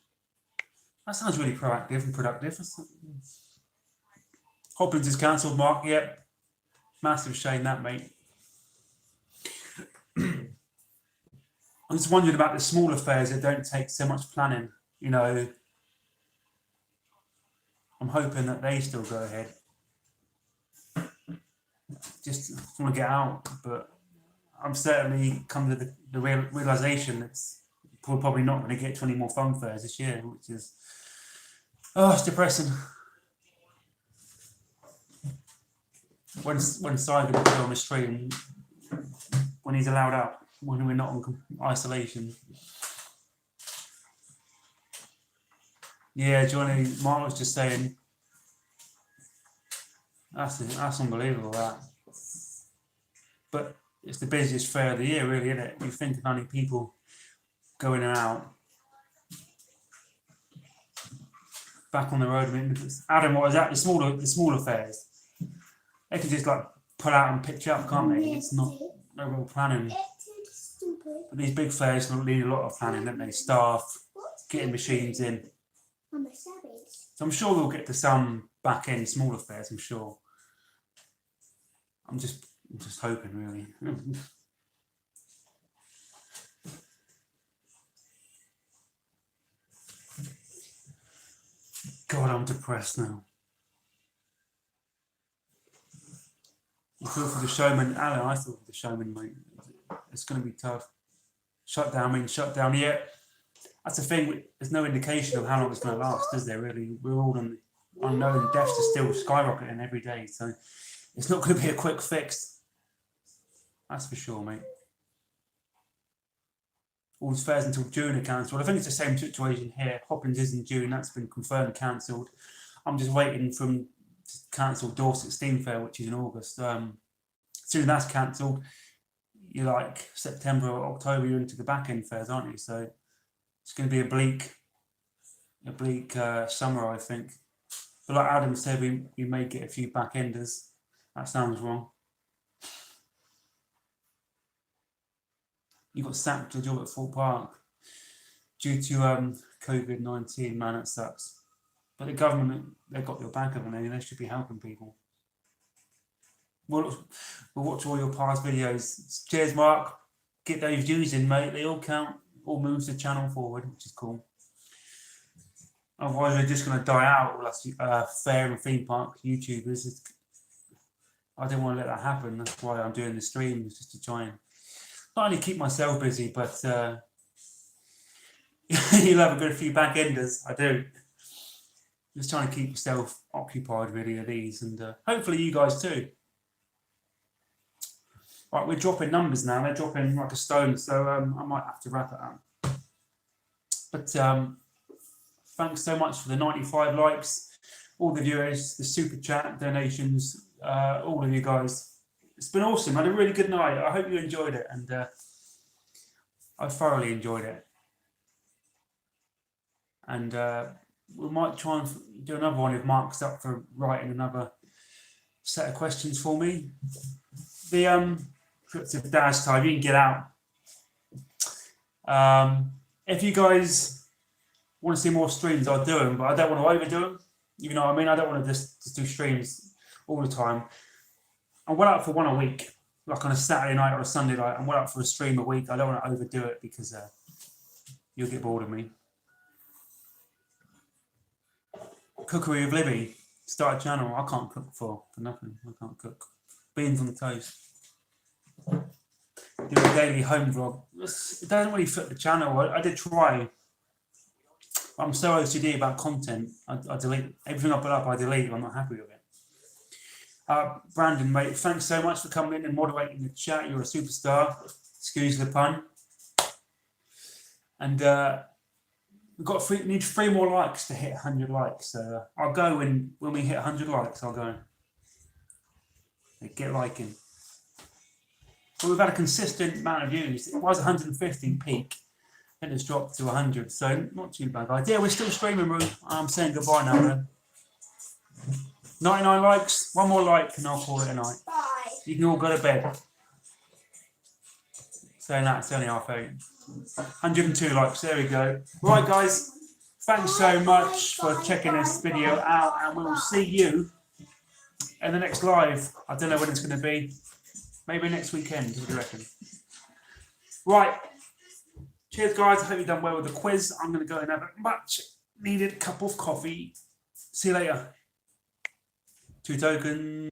That sounds really proactive and productive. Hopkins is cancelled, Mark. Yep. Massive shame that, mate. I'm just wondering about the small affairs that don't take so much planning. You know, I'm hoping that they still go ahead. Just want to get out, but I'm certainly come to the realization that we're probably not going to get to any more fun fairs this year, which is, it's depressing. When Simon will be on the stream, when he's allowed out, when we're not on isolation. Yeah, Johnny, Mark was just saying, that's unbelievable, that. But it's the busiest fair of the year, really, isn't it? You think of how many people going and out. back on the road. I mean, Adam, what is that? The smaller fares. They can just like pull out and pitch up, can't they? It's not no real planning. But these big fairs need a lot of planning, don't they? Staff, getting machines in. So I'm sure we'll get to some back end smaller fairs. I'm sure. I'm just hoping, really. God, I'm depressed now. You feel for the Showman, Alan. I feel for the Showman, mate. It's going to be tough. Shut down. Yeah, that's the thing. There's no indication of how long it's going to last, is there? Really, we're all on the unknown. Deaths are still skyrocketing every day, so it's not going to be a quick fix. That's for sure, mate. All the fairs until June are cancelled. I think it's the same situation here. Hoppins is in June. That's been confirmed cancelled. I'm just waiting for them to cancel Dorset Steam Fair, which is in August. As soon as that's cancelled, you're like September or October, you're into the back end fairs, aren't you? So it's going to be a bleak summer, I think. But like Adam said, we may get a few back enders. That sounds wrong. You got sacked to a job at Fort Park due to COVID-19. Man, that sucks. But the government, they've got your back, haven't they? They should be helping people. We'll watch all your past videos. Cheers, Mark. Get those views in, mate. They all count. All moves the channel forward, which is cool. Otherwise, we're just going to die out, all us fair and theme park YouTubers. I don't want to let that happen. That's why I'm doing the streams, just to try and not only keep myself busy, but you'll have a good few back enders. I do. Just trying to keep yourself occupied, really, at these, and hopefully you guys too. Right, we're dropping numbers now. They're dropping like a stone, so I might have to wrap it up. But thanks so much for the 95 likes, all the viewers, the super chat, donations, all of you guys. It's been awesome. I had a really good night. I hope you enjoyed it, and I thoroughly enjoyed it. And we might try and do another one if Mark's up for writing another set of questions for me. The Crypts of Dash time, you can get out. If you guys want to see more streams, I'll do them, but I don't want to overdo them. You know what I mean? I don't want to just do streams all the time. I'm well up for one a week, like on a Saturday night or a Sunday night. I'm well up for a stream a week. I don't want to overdo it because you'll get bored of me. Cookery with Libby, start a channel. I can't cook for nothing. I can't cook. Beans on the toast. Do a daily home vlog. It doesn't really fit the channel. I did try. I'm so OCD about content. I delete everything I put up. I delete. I'm not happy with it. Brandon, mate, thanks so much for coming in and moderating the chat. You're a superstar. Excuse the pun. And we need 3 more likes to hit 100 likes. So I'll go when we hit 100 likes. I'll go. Get liking. But we've had a consistent amount of views. It was 150 peak, and it's dropped to 100. So not too bad, guys. Yeah, we're still streaming, Ruth. I'm saying goodbye now, then. 99 likes, 1 more like, and I'll call it a night. Bye. You can all go to bed. Saying that, it's only 8:30. 102 likes, there we go. Right, guys, thanks so much for checking this video out, and we'll see you in the next live. I don't know when it's going to be. Maybe next weekend, what do you reckon? Right. Cheers, guys. I hope you've done well with the quiz. I'm going to go and have a much needed cup of coffee. See you later. 2 tokens.